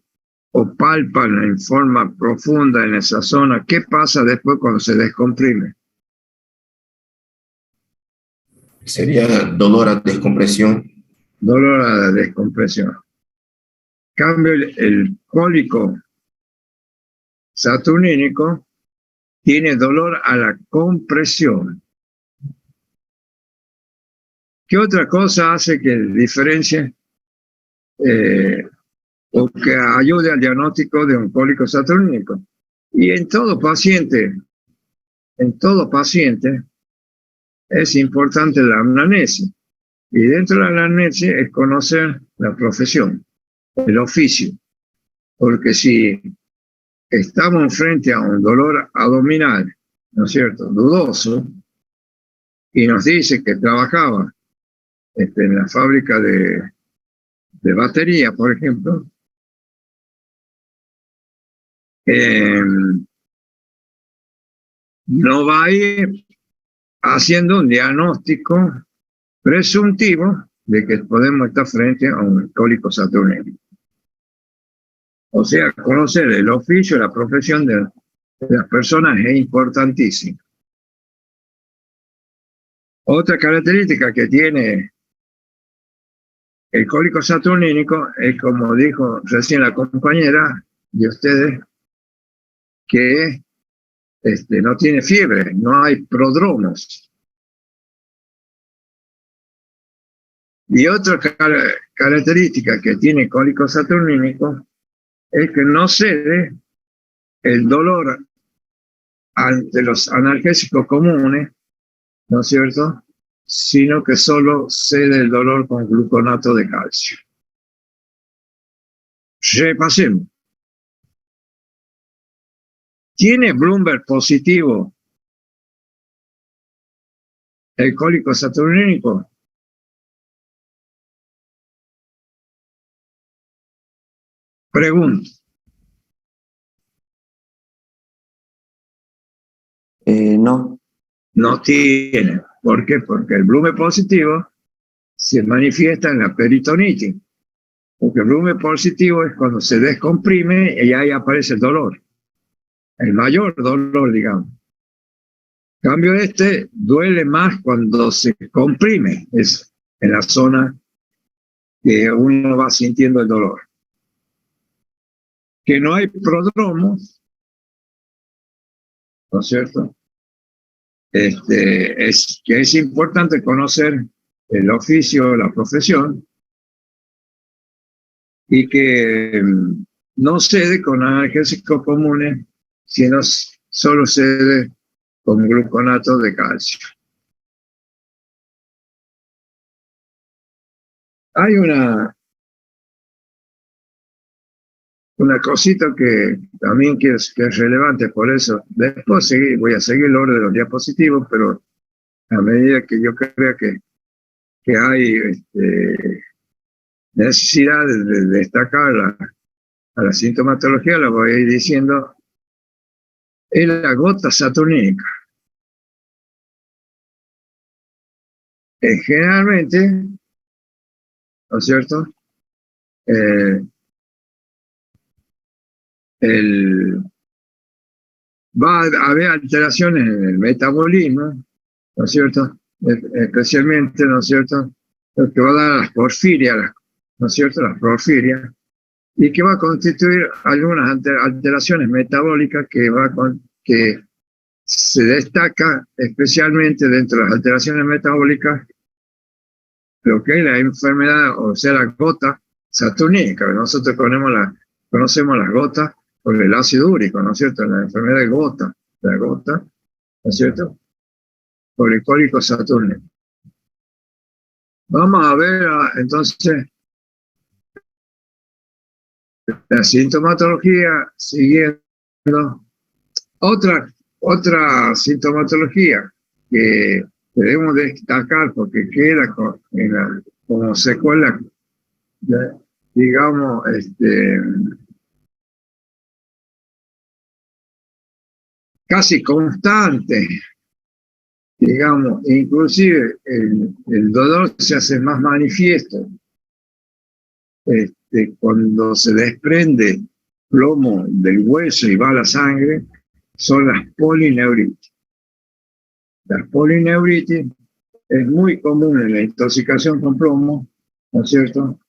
o palpan en forma profunda en esa zona? ¿Qué pasa después cuando se descomprime? Sería dolor a descompresión. Dolor a la descompresión. En cambio, el cólico saturnínico tiene dolor a la compresión. ¿Qué otra cosa hace que diferencie o que ayude al diagnóstico de un cólico saturnínico? Y en todo paciente es importante la anamnesis. Y dentro de la anamnesis es conocer la profesión, el oficio. Porque si estamos frente a un dolor abdominal, ¿no es cierto?, dudoso, y nos dice que trabajaba en la fábrica de batería, por ejemplo, no va a ir haciendo un diagnóstico presuntivo de que podemos estar frente a un cólico saturnínico. O sea, conocer el oficio, la profesión de las personas es importantísimo. Otra característica que tiene el cólico saturnínico es, como dijo recién la compañera de ustedes, que no tiene fiebre, no hay prodromos. Y otra característica que tiene el cólico saturnínico es que no cede el dolor ante los analgésicos comunes, ¿no es cierto?, sino que solo cede el dolor con gluconato de calcio. Repasemos. ¿Tiene Bloomberg positivo el cólico saturnínico? Pregunto. No. No tiene. ¿Por qué? Porque el Bloomberg positivo se manifiesta en la peritonitis. Porque el Bloomberg positivo es cuando se descomprime y ahí aparece el dolor. El mayor dolor, digamos. En cambio, este duele más cuando se comprime. Es en la zona que uno va sintiendo el dolor. Que no hay prodromos, ¿no es cierto? Es que es importante conocer el oficio, la profesión, y que no cede con analgésicos comunes, sino solo cede con gluconato de calcio. Hay una cosita que también que es relevante, por eso después voy a seguir el orden de los diapositivos, pero a medida que yo crea que hay necesidad de destacar a la sintomatología, la voy a ir diciendo. Es la gota saturnínica. Generalmente, ¿no es cierto? Va a haber alteraciones en el metabolismo, ¿no es cierto? Especialmente, ¿no es cierto? Lo que va a dar las porfirias, ¿no es cierto? Las porfirias, y que va a constituir algunas alteraciones metabólicas que se destaca especialmente dentro de las alteraciones metabólicas lo que es la enfermedad, o sea, la gota saturnínica. Nosotros conocemos las gotas por el ácido úrico, ¿no es cierto? La enfermedad de gota, ¿no es cierto? Por el cólico saturnino. Vamos a ver entonces la sintomatología siguiendo. Otra sintomatología que debemos destacar porque queda como secuela, digamos, casi constante, digamos, inclusive el dolor se hace más manifiesto cuando se desprende plomo del hueso y va a la sangre, son las polineuritis. Las polineuritis es muy común en la intoxicación con plomo, ¿no es cierto?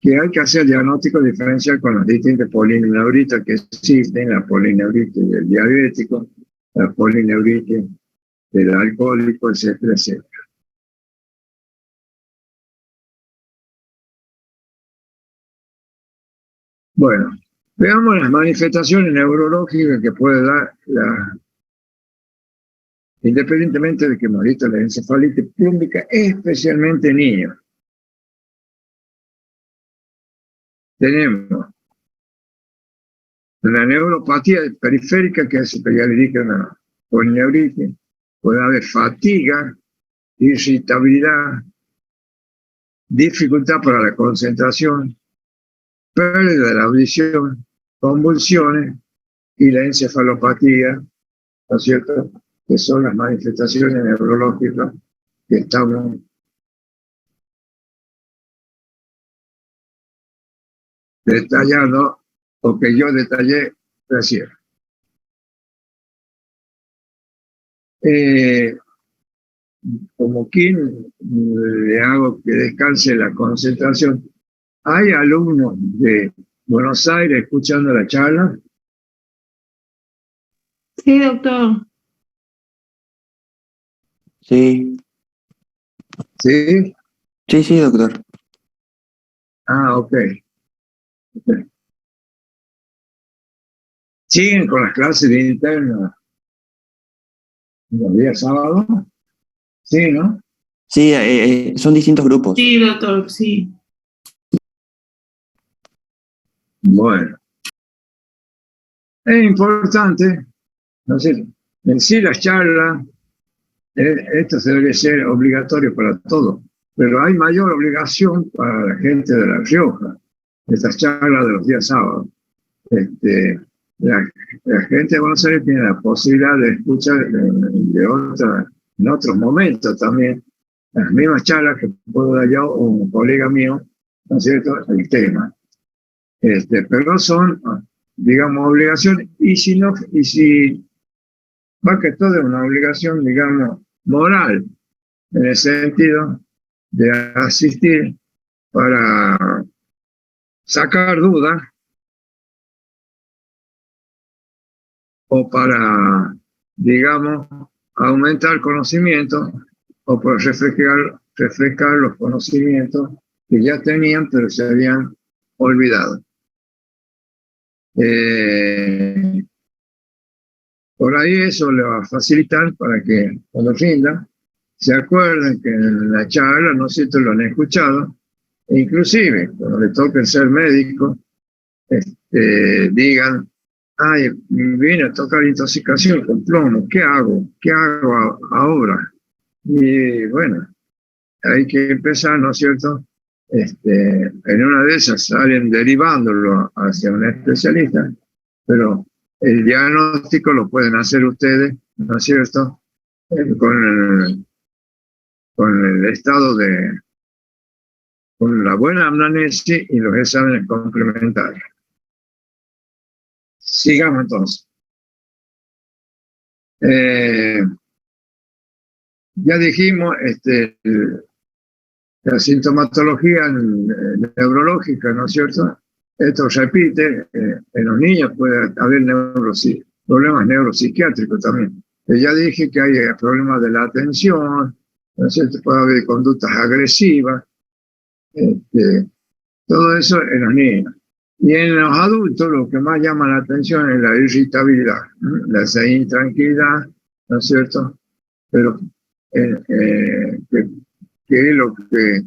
Que hay que hacer diagnóstico diferencial con las distintas polineuritis que existen, la polineuritis del diabético, la polineuritis del alcohólico, etcétera, etcétera. Bueno, veamos las manifestaciones neurológicas que puede dar independientemente de que molesta la encefalitis plúmbica, especialmente en niños. Tenemos la neuropatía periférica, que ya le dije, una polineuritis. Puede haber fatiga, irritabilidad, dificultad para la concentración, pérdida de la audición, convulsiones y la encefalopatía, ¿no es cierto?, que son las manifestaciones neurológicas que estamos detallando o que yo detallé recién. Como quien le hago que descanse la concentración. ¿Hay alumnos de Buenos Aires escuchando la charla? Sí, doctor. Sí. ¿Sí? Sí, doctor. Ah, ok. ¿Siguen con las clases de interno los días sábados? Sí, ¿no? Sí, son distintos grupos. Sí, doctor, sí. Bueno. Es importante ¿no es cierto? En sí las charlas, esto debe ser obligatorio para todos, pero hay mayor obligación para la gente de La Rioja, estas charlas de los días sábados. La gente de Buenos Aires tiene la posibilidad de escuchar en otros momentos también las mismas charlas que puedo dar yo o un colega mío, ¿no es cierto?, el tema. Pero son, digamos, obligaciones, y si más que todo es una obligación, digamos, moral, en el sentido de asistir para sacar dudas o para, digamos, aumentar conocimiento o para refrescar los conocimientos que ya tenían pero se habían olvidado. Por ahí eso le va a facilitar para que cuando rindan se acuerden que en la charla, ¿no es cierto?, lo han escuchado, e inclusive cuando le toque ser médico, digan, ay, viene a tocar intoxicación con plomo, ¿qué hago? ¿Qué hago ahora? Y bueno, hay que empezar, ¿no es cierto? En una de esas salen derivándolo hacia un especialista, pero el diagnóstico lo pueden hacer ustedes, ¿no es cierto?, con el estado con la buena anamnesis y los exámenes complementarios. Sigamos entonces. Ya dijimos la sintomatología neurológica, ¿no es cierto? Esto repite, en los niños puede haber problemas neuropsiquiátricos también. Ya dije que hay problemas de la atención, ¿no es cierto? Puede haber conductas agresivas, todo eso en los niños. Y en los adultos lo que más llama la atención es la irritabilidad, ¿no? La intranquilidad, ¿no es cierto? Pero que es lo que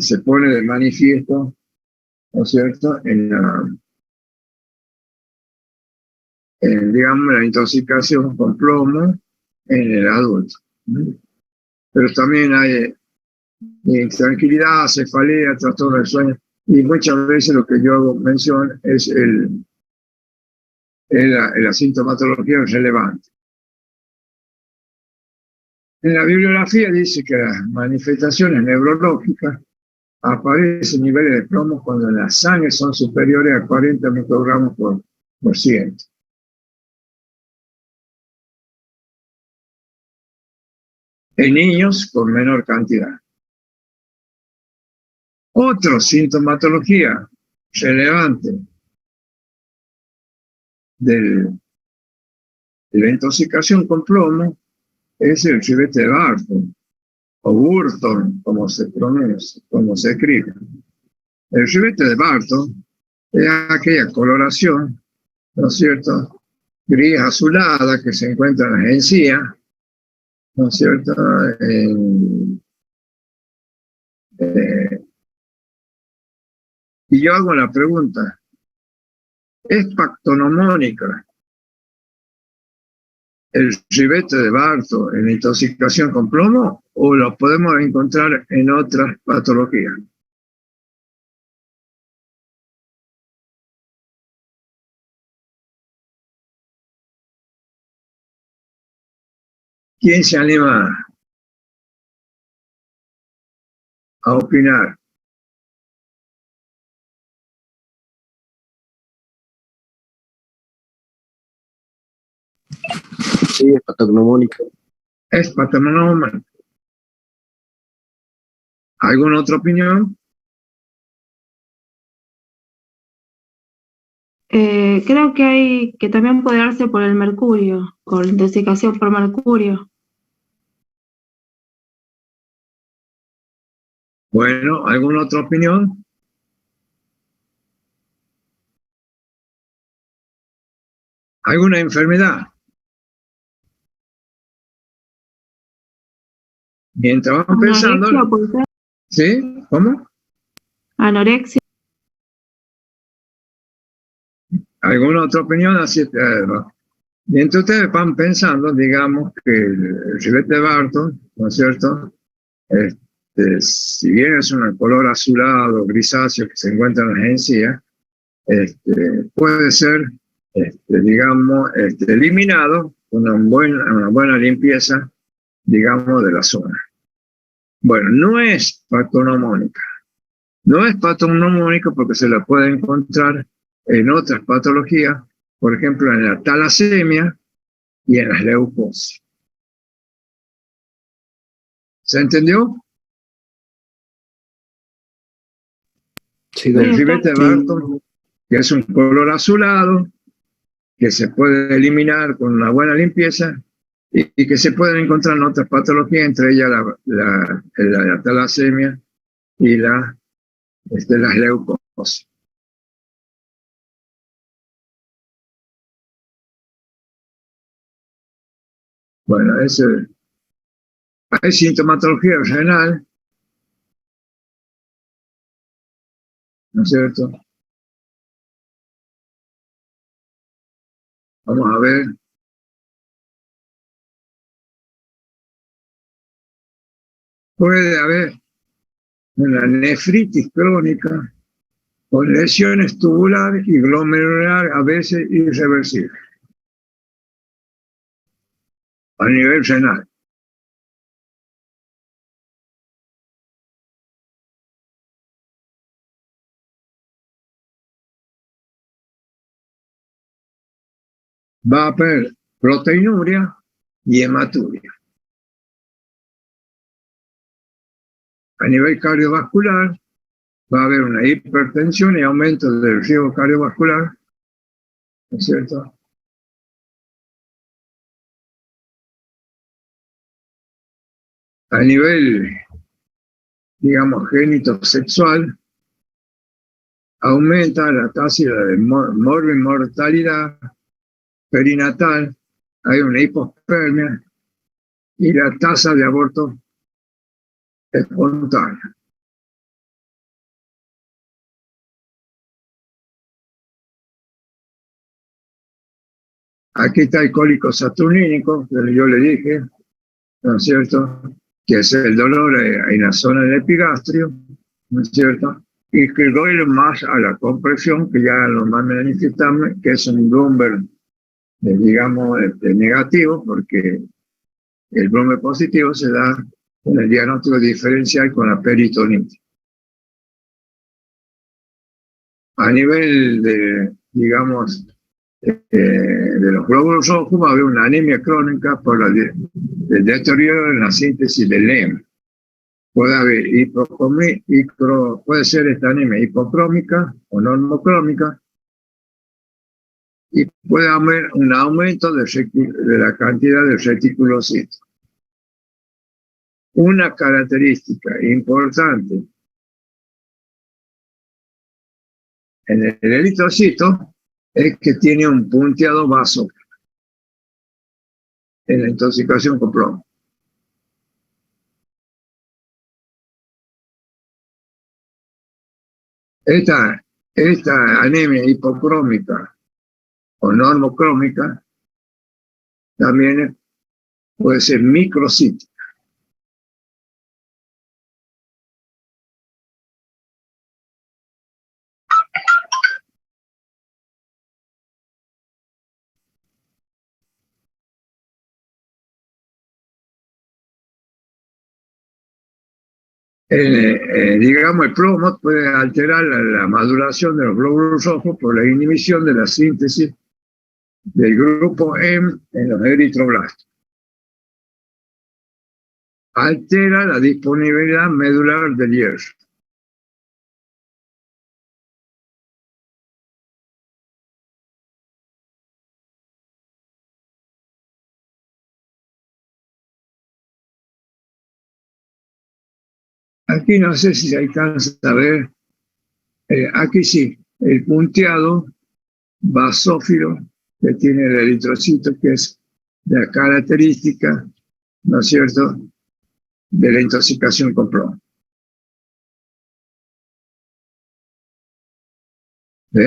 se pone de manifiesto, ¿no es cierto?, digamos, la intoxicación con plomo en el adulto. Pero también hay intranquilidad, cefalea, trastorno del sueño, y muchas veces lo que yo hago mención es la sintomatología relevante. En la bibliografía dice que las manifestaciones neurológicas aparecen niveles de plomo cuando en la sangre son superiores a 40 microgramos por ciento. En niños con menor cantidad. Otra sintomatología relevante de la intoxicación con plomo es el ribete de Barton, o Burton, como se pronuncia, como se escribe. El ribete de Barton es aquella coloración, ¿no es cierto?, gris azulada que se encuentra en las encías, ¿no es cierto?, y yo hago la pregunta, ¿es pactonomónica el ribete de Barton en intoxicación con plomo o lo podemos encontrar en otras patologías? ¿Quién se anima a opinar? Sí, es patognomónica. Es patognomónica. ¿Alguna otra opinión? Creo que también puede darse por el mercurio, por intoxicación por mercurio. Bueno, ¿alguna otra opinión? ¿Alguna enfermedad? Mientras vamos pensando. Anorexia, ¿puede ser? ¿Sí? ¿Cómo? Anorexia. ¿Alguna otra opinión? Así, Y entonces ustedes van pensando, digamos, que el ribete de Barton, ¿no es cierto? Si bien es un color azulado, grisáceo que se encuentra en las encías, puede ser, digamos, eliminado con una buena limpieza, digamos, de la zona. Bueno, no es patognomónica. No es patognomónica porque se la puede encontrar en otras patologías, por ejemplo, en la talasemia y en las leucocias. ¿Se entendió? Sí, El ribete de Barton, que es un color azulado, que se puede eliminar con una buena limpieza y que se pueden encontrar en otras patologías, entre ellas la talasemia y las leucocias. Bueno, hay sintomatología renal, ¿no es cierto? Vamos a ver. Puede haber una nefritis crónica con lesiones tubulares y glomerulares, a veces irreversibles, a nivel renal. Va a haber proteinuria y hematuria. A nivel cardiovascular, va a haber una hipertensión y aumento del riesgo cardiovascular, ¿no es cierto? A nivel, digamos, genitosexual, aumenta la tasa de mortalidad perinatal, hay una hipospermia y la tasa de aborto espontáneo. Aquí está el cólico saturnínico, que yo le dije, ¿no es cierto? Que es el dolor en la zona del epigastrio, ¿no es cierto? Y que duele más a la compresión, que ya lo más manifestable, que es un Bloomberg, digamos, negativo, porque el Bloomberg positivo se da con el diagnóstico diferencial con la peritonitis. A nivel de, digamos, de los glóbulos rojos va a haber una anemia crónica por el deterioro en la síntesis del hemo. Puede haber puede ser esta anemia hipocrómica o normocrómica, y puede haber un aumento de la cantidad de reticulocitos. Una característica importante en el eritrocito es que tiene un punteado vaso en la intoxicación con plomo. Esta anemia hipocrómica o normocrómica también puede ser microcítica. Digamos, el plomo puede alterar la maduración de los glóbulos rojos por la inhibición de la síntesis del grupo M en los eritroblastos. Altera la disponibilidad medular del hierro. Aquí no sé si se alcanza a ver, aquí sí, el punteado basófilo que tiene el eritrocito, que es la característica, ¿no es cierto?, de la intoxicación con plomo.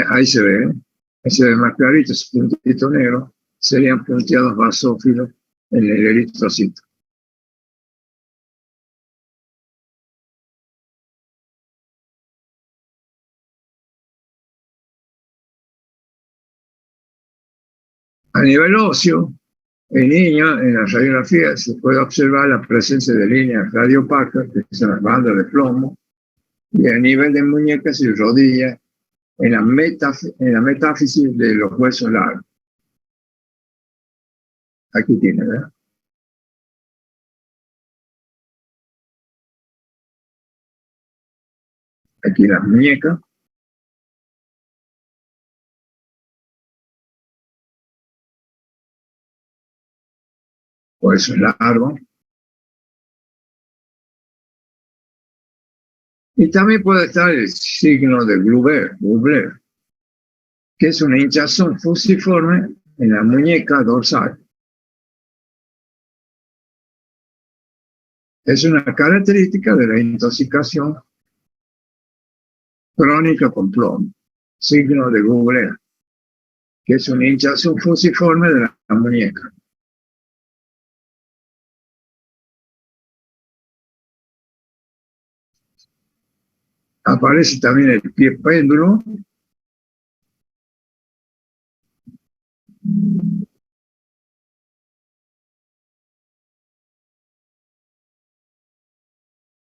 Ahí se ve más clarito, ese puntito negro, serían punteados basófilos en el eritrocito. A nivel óseo, en niños, en la radiografía se puede observar la presencia de líneas radiopacas, que son las bandas de plomo, y a nivel de muñecas y rodillas, en la metáfisis de los huesos largos. Aquí tiene, ¿verdad? Aquí las muñecas. Huesos largos. Y también puede estar el signo de Gubler, que es una hinchazón fusiforme en la muñeca dorsal. Es una característica de la intoxicación crónica con plomo, signo de Gubler, que es una hinchazón fusiforme de la muñeca. Aparece también el pie péndulo,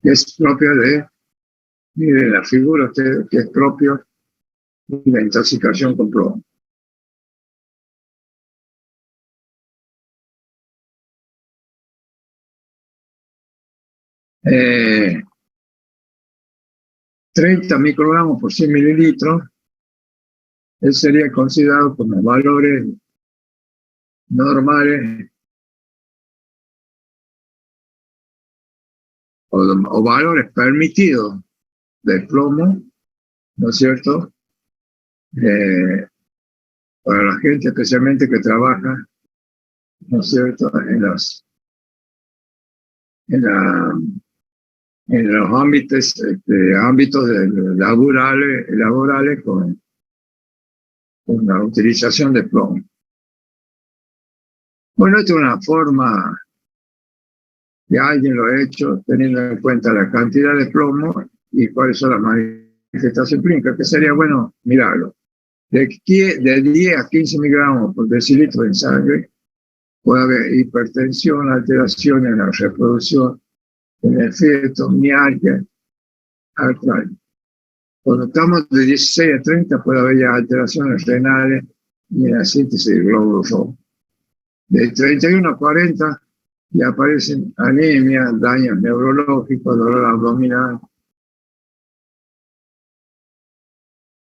que es propio de, mire la figura usted, que es propio de la intoxicación con plomo. Eh, 30 microgramos por 100 mililitros, él sería considerado como valores normales o valores permitidos de plomo, ¿no es cierto? Para la gente especialmente que trabaja, ¿no es cierto?, en, la, en los ámbitos laborales con la utilización de plomo. Bueno, esto es una forma que alguien lo ha hecho teniendo en cuenta la cantidad de plomo y cuáles son las manifestaciones clínicas, que sería bueno mirarlo. De 10 a 15 miligramos por decilitro en sangre puede haber hipertensión, alteración en la reproducción, en el feto, mialgia, artritis. Cuando estamos de 16 a 30 puede haber ya alteraciones renales y en la síntesis de glóbulos rojos. De 31 a 40 ya aparecen anemia, daños neurológicos, dolor abdominal.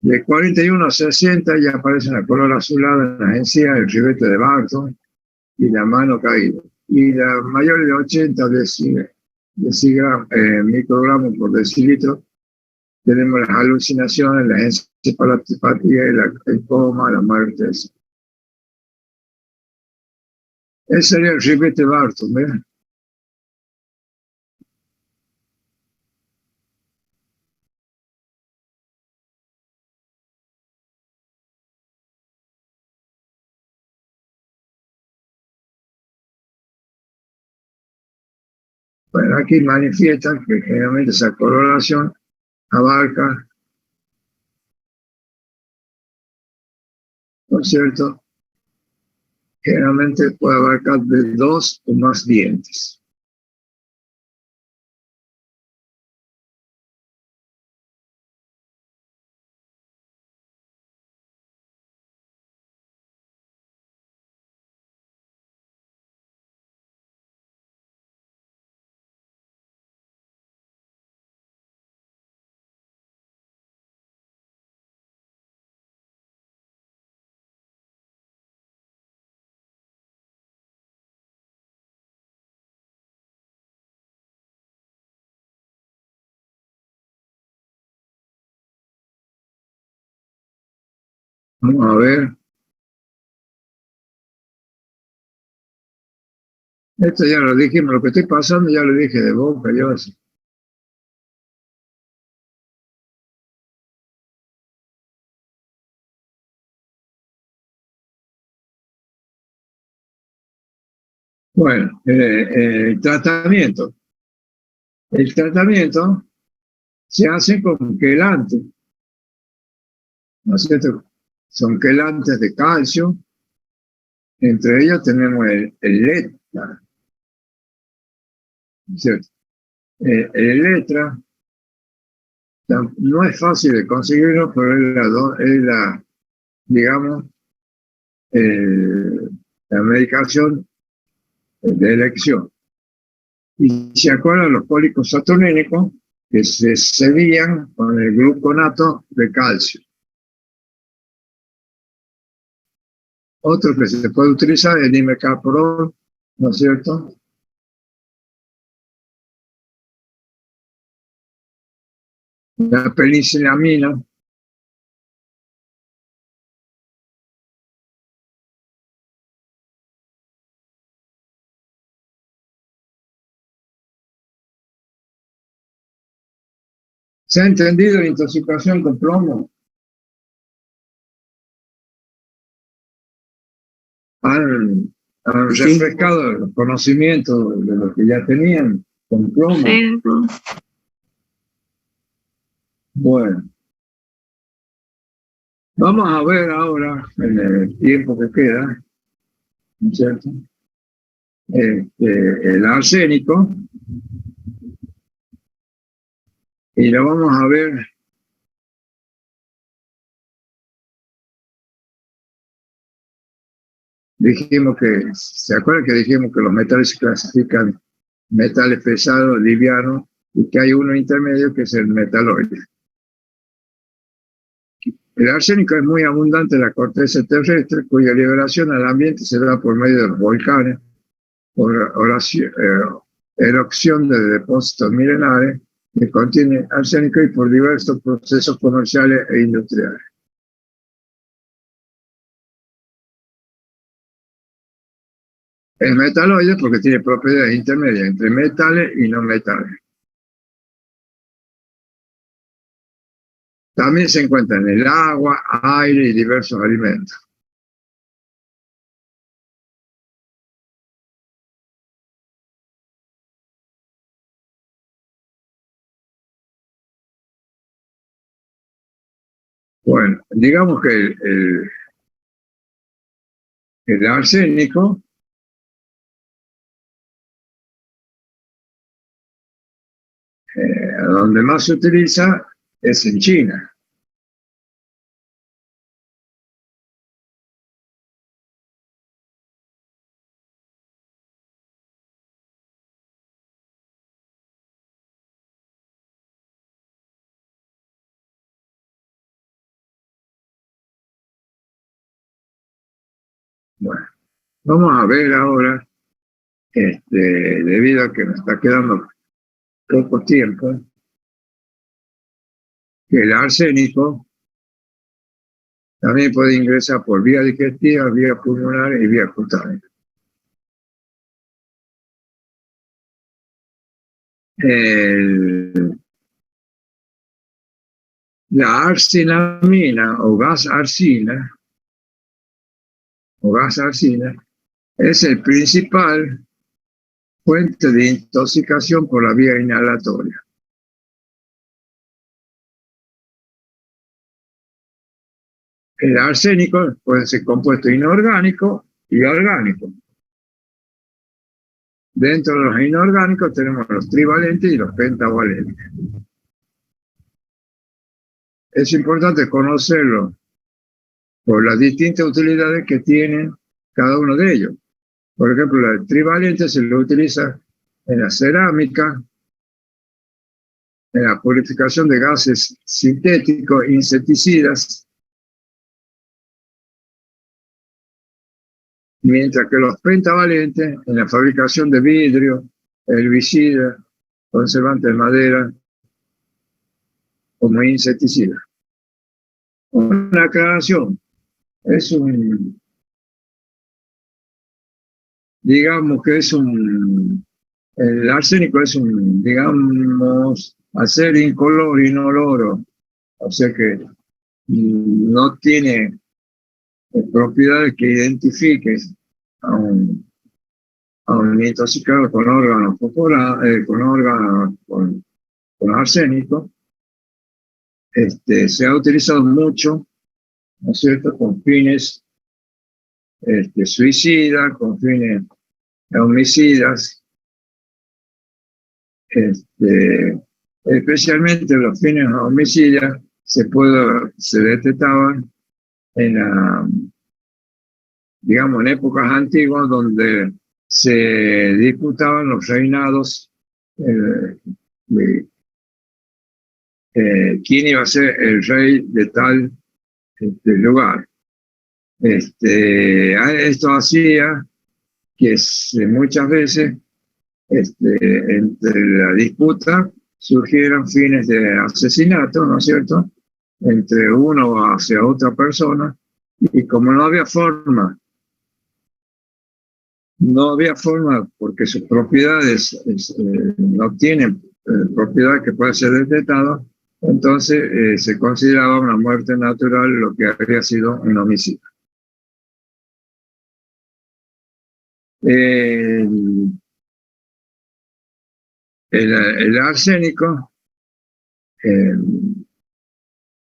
De 41 a 60 ya aparece la color azulada en las encías, el ribete de Barton y la mano caída. Y la mayor de 80 microgramos por decilitro, tenemos las alucinaciones, la encefalopatía, el coma, la muerte. Ese sería el ribete Barton, ¿ves? Bueno, aquí manifiestan que generalmente esa coloración abarca, ¿no es cierto? Generalmente puede abarcar de 2 o más dientes. Vamos a ver. Esto ya lo dijimos, lo que estoy pasando ya lo dije de boca, yo así. Bueno, el tratamiento. El tratamiento se hace con quelantes, ¿no es cierto? Son quelantes de calcio. Entre ellos tenemos el letra, ¿no es cierto? El letra no es fácil de conseguirlo, pero es digamos, la medicación de elección. Y se acuerdan los cólicos saturnínicos que se sedían con el gluconato de calcio. Otro que se puede utilizar es el dimecaprol, ¿no es cierto? La penicilamina. ¿Se ha entendido la intoxicación con plomo? Han refrescado los conocimientos de lo que ya tenían con plomo. Sí. Bueno, vamos a ver ahora, en el tiempo que queda, ¿no es cierto? El arsénico, y lo vamos a ver dijimos que, ¿se acuerdan que dijimos que los metales se clasifican metales pesados, livianos, y que hay uno intermedio que es el metaloide? El arsénico es muy abundante en la corteza terrestre, cuya liberación al ambiente se da por medio de los volcanes, por erupción de depósitos milenarios que contienen arsénico y por diversos procesos comerciales e industriales. El metaloide porque tiene propiedades intermedias entre metales y no metales. También se encuentra en el agua, aire y diversos alimentos. Bueno, digamos que el arsénico donde más se utiliza es en China. Bueno, vamos a ver ahora, debido a que nos está quedando poco tiempo, que el arsénico también puede ingresar por vía digestiva, vía pulmonar y vía cutánea. La arsenamina o gas arsina es el principal fuente de intoxicación por la vía inhalatoria. El arsénico puede ser compuesto inorgánico y orgánico. Dentro de los inorgánicos tenemos los trivalentes y los pentavalentes. Es importante conocerlo por las distintas utilidades que tienen cada uno de ellos. Por ejemplo, el trivalente se lo utiliza en la cerámica, en la purificación de gases sintéticos, insecticidas, mientras que los pentavalentes en la fabricación de vidrio, herbicidas, conservantes de madera, como insecticida. Una aclaración, digamos que el arsénico es digamos, al ser incoloro, inoloro, o sea que no tiene propiedades que identifiquen a a un intoxicado con órganos con arsénico, se ha utilizado mucho, ¿no es cierto?, con fines suicidas, con fines homicidas, especialmente los fines homicidas se detectaban digamos, en épocas antiguas donde se disputaban los reinados, quién iba a ser el rey de tal lugar. Esto hacía que muchas veces entre la disputa surgieran fines de asesinato, ¿no es cierto?, entre uno hacia otra persona, y como no había forma porque sus propiedades no tienen propiedad que pueda ser detectada, entonces se consideraba una muerte natural lo que habría sido un homicidio. El arsénico,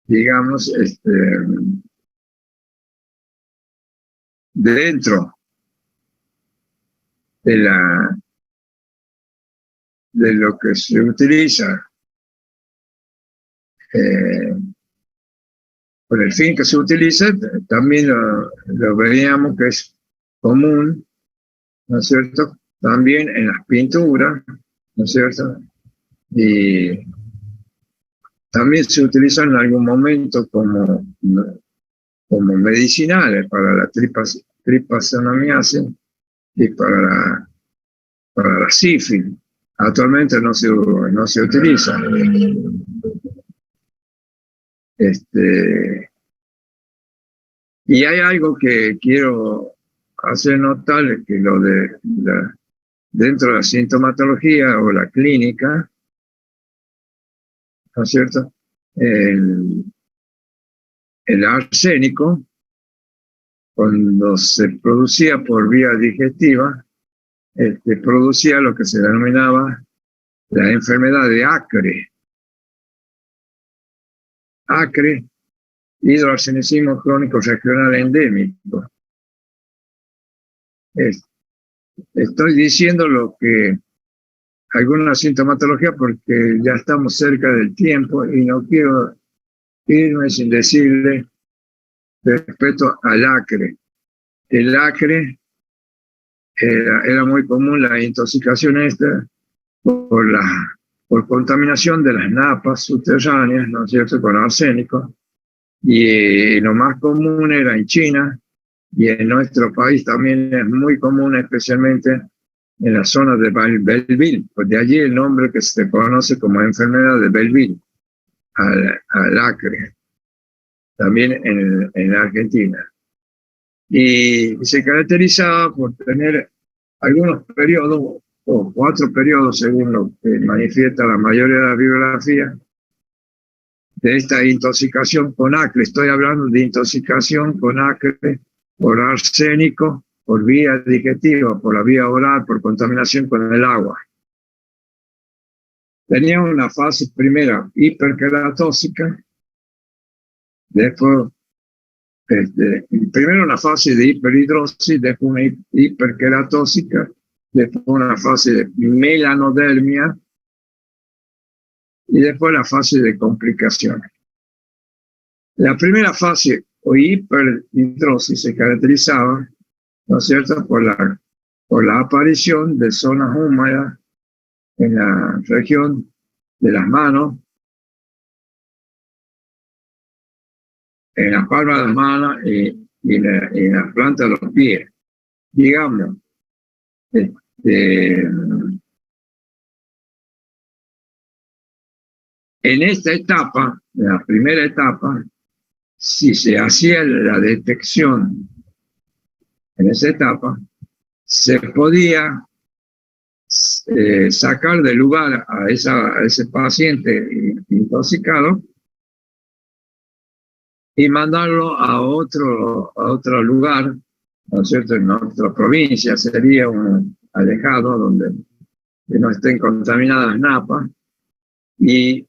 digamos, dentro de lo que se utiliza, por el fin que se utiliza, también lo veíamos que es común, ¿no es cierto?, también en las pinturas, ¿no es cierto?, y también se utiliza en algún momento como medicinales para la tripasanomiasis y para la sífilis. Actualmente no se utiliza. Y hay algo que quiero hacer notar, que dentro de la sintomatología o la clínica, ¿no es cierto?, el arsénico, cuando se producía por vía digestiva, producía lo que se denominaba la enfermedad de Acre. Acre, hidroarsenicismo crónico regional endémico. Estoy diciendo alguna sintomatología porque ya estamos cerca del tiempo y no quiero irme sin decirle respecto al Acre. El Acre era muy común la intoxicación por contaminación de las napas subterráneas, ¿no es cierto?, con arsénico, y lo más común era en China, y en nuestro país también es muy común, especialmente en la zona de Belleville, pues de allí el nombre que se conoce como enfermedad de Belleville, al Acre, también en la Argentina. Y se caracterizaba por tener algunos periodos, o 4 periodos, según lo que manifiesta la mayoría de la bibliografía, de esta intoxicación con acre. Estoy hablando de intoxicación con acre por arsénico, por vía digestiva, por la vía oral, por contaminación con el agua. Tenía una fase primera hiperqueratóxica, después primero una fase de hiperhidrosis, después una hiperqueratóxica, después una fase de melanodermia y después la fase de complicaciones. La primera fase o hiperhidrosis se caracterizaba, ¿no es cierto?, por la aparición de zonas húmedas en la región de las manos, en la palma de las manos y en la planta de los pies. Digamos, en esta etapa, en la primera etapa, si se hacía la detección en esa etapa, se podía sacar del lugar a ese paciente intoxicado y mandarlo a otro lugar, ¿no es cierto?, en otra provincia. Sería un alejado, donde que no estén contaminadas napas, y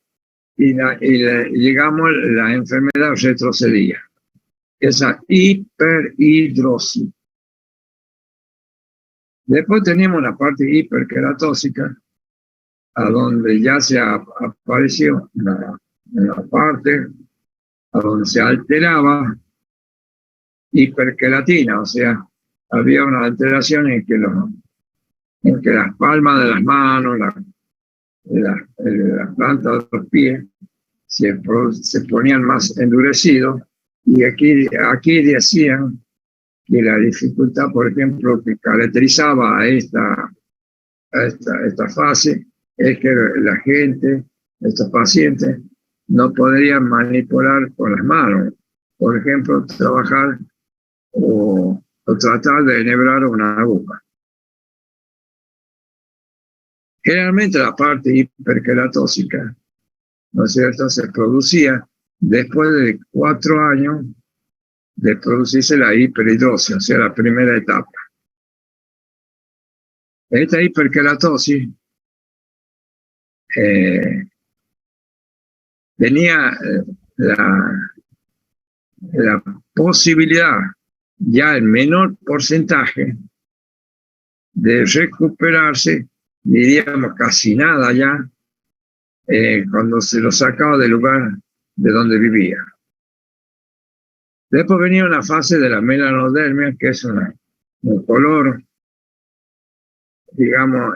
digamos, la enfermedad retrocedía. Esa hiperhidrosis. Después teníamos la parte hiperqueratóxica, a donde ya se apareció la parte a donde se alteraba hiperqueratina, o sea, había una alteración en que las palmas de las manos, la planta de los pies se ponían más endurecidos, y aquí decían que la dificultad, por ejemplo, que caracterizaba a esta fase es que la gente, estos pacientes, no podrían manipular con las manos, por ejemplo, trabajar o tratar de enhebrar una aguja. Generalmente la parte hiperqueratóxica, ¿no es cierto?, se producía después de 4 años de producirse la hiperhidrosis, o sea, la primera etapa. Esta hiperqueratosis tenía la posibilidad, ya en menor porcentaje, de recuperarse, diríamos casi nada ya, cuando se lo sacaba del lugar de donde vivía. Después venía una fase de la melanodermia, que es un color, digamos,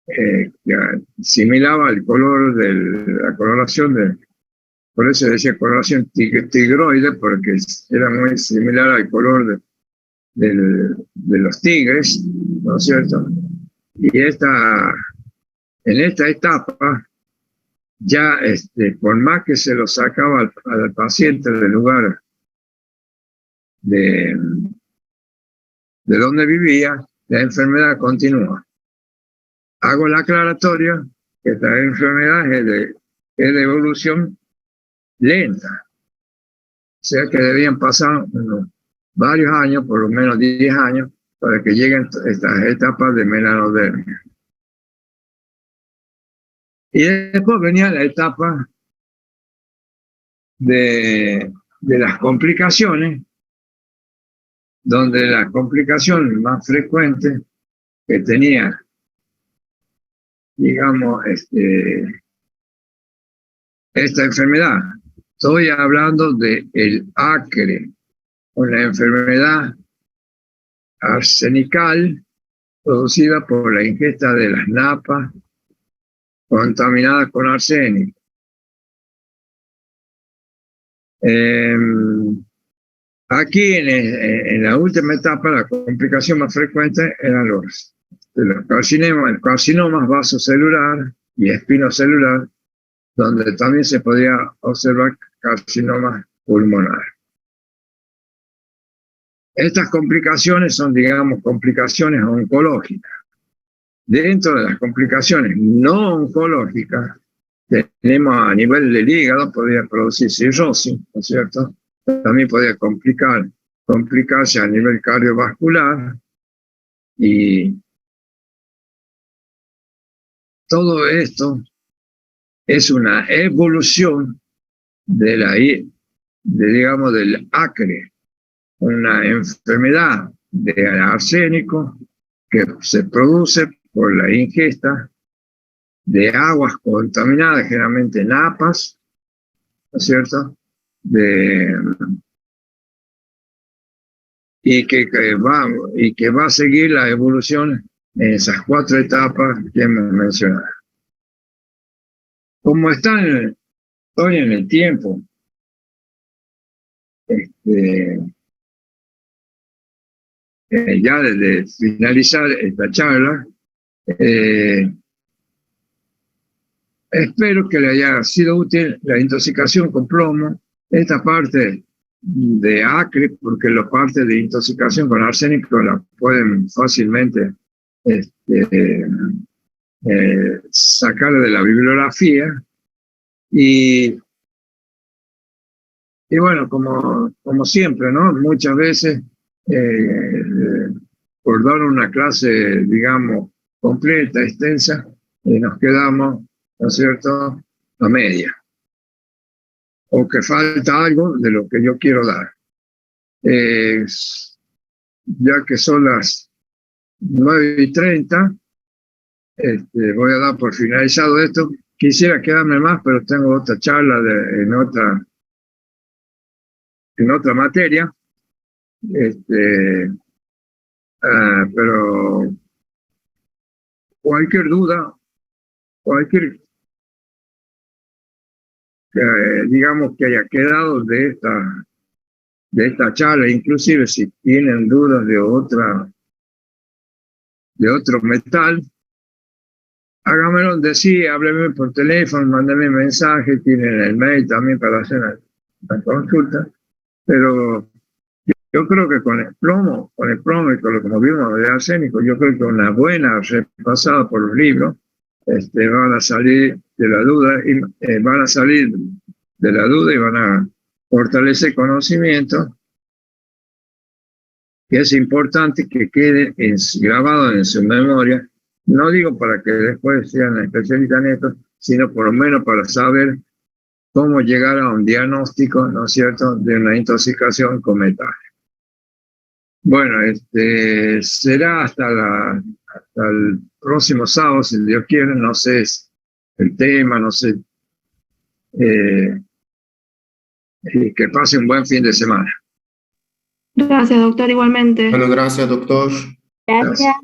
que asimilaba el color de la coloración por eso decía coloración tigroide, porque era muy similar al color de los tigres, ¿no es cierto? Y en esta etapa, ya por más que se lo sacaba al paciente del lugar de donde vivía, la enfermedad continúa. Hago la aclaratoria que esta enfermedad es de evolución lenta, o sea que debían pasar varios años, por lo menos 10 años, para que lleguen estas etapas de melanodermia. Y después venía la etapa de las complicaciones, donde la complicación más frecuente que tenía, digamos, esta enfermedad, estoy hablando del acre, una enfermedad arsenical producida por la ingesta de las napas contaminadas con arsénico. Aquí en la última etapa, la complicación más frecuente eran los carcinomas vasocelular y espinocelular, donde también se podía observar carcinoma pulmonar. Estas complicaciones son, digamos, complicaciones oncológicas. Dentro de las complicaciones no oncológicas, tenemos a nivel del hígado, podría producir cirrosis, ¿no es cierto? También podría complicarse a nivel cardiovascular, y todo esto es una evolución digamos, del acre, una enfermedad de arsénico que se produce por la ingesta de aguas contaminadas, generalmente napas, ¿no es cierto?, y que va a seguir la evolución en esas 4 etapas que hemos mencionado. Como estoy en el tiempo, ya desde finalizar esta charla, espero que le haya sido útil la intoxicación con plomo, esta parte de acre, porque la parte de intoxicación con arsénico la pueden fácilmente sacar de la bibliografía, y bueno, como siempre, ¿no? Muchas veces por dar una clase, digamos, completa, extensa, y nos quedamos, ¿no es cierto?, a media. O que falta algo de lo que yo quiero dar. Ya que son las 9:30, voy a dar por finalizado esto. Quisiera quedarme más, pero tengo otra charla en otra materia. Pero cualquier duda, digamos que haya quedado de esta charla, inclusive si tienen dudas de otro metal, háganmelo decir, háblenme por teléfono, mándenme mensaje, tienen el mail también para hacer la consulta, pero yo creo que con el plomo y con lo como vimos de arsénico, yo creo que una buena repasada por los libros, van a salir de la duda y van a fortalecer conocimiento, que es importante que quede grabado en su memoria. No digo para que después sean especialistas en esto, sino por lo menos para saber cómo llegar a un diagnóstico, ¿no es cierto?, de una intoxicación con metales. Bueno, será hasta el próximo sábado, si Dios quiere. No sé el tema, no sé. Y que pase un buen fin de semana. Gracias, doctor, igualmente. Bueno, gracias, doctor. Gracias.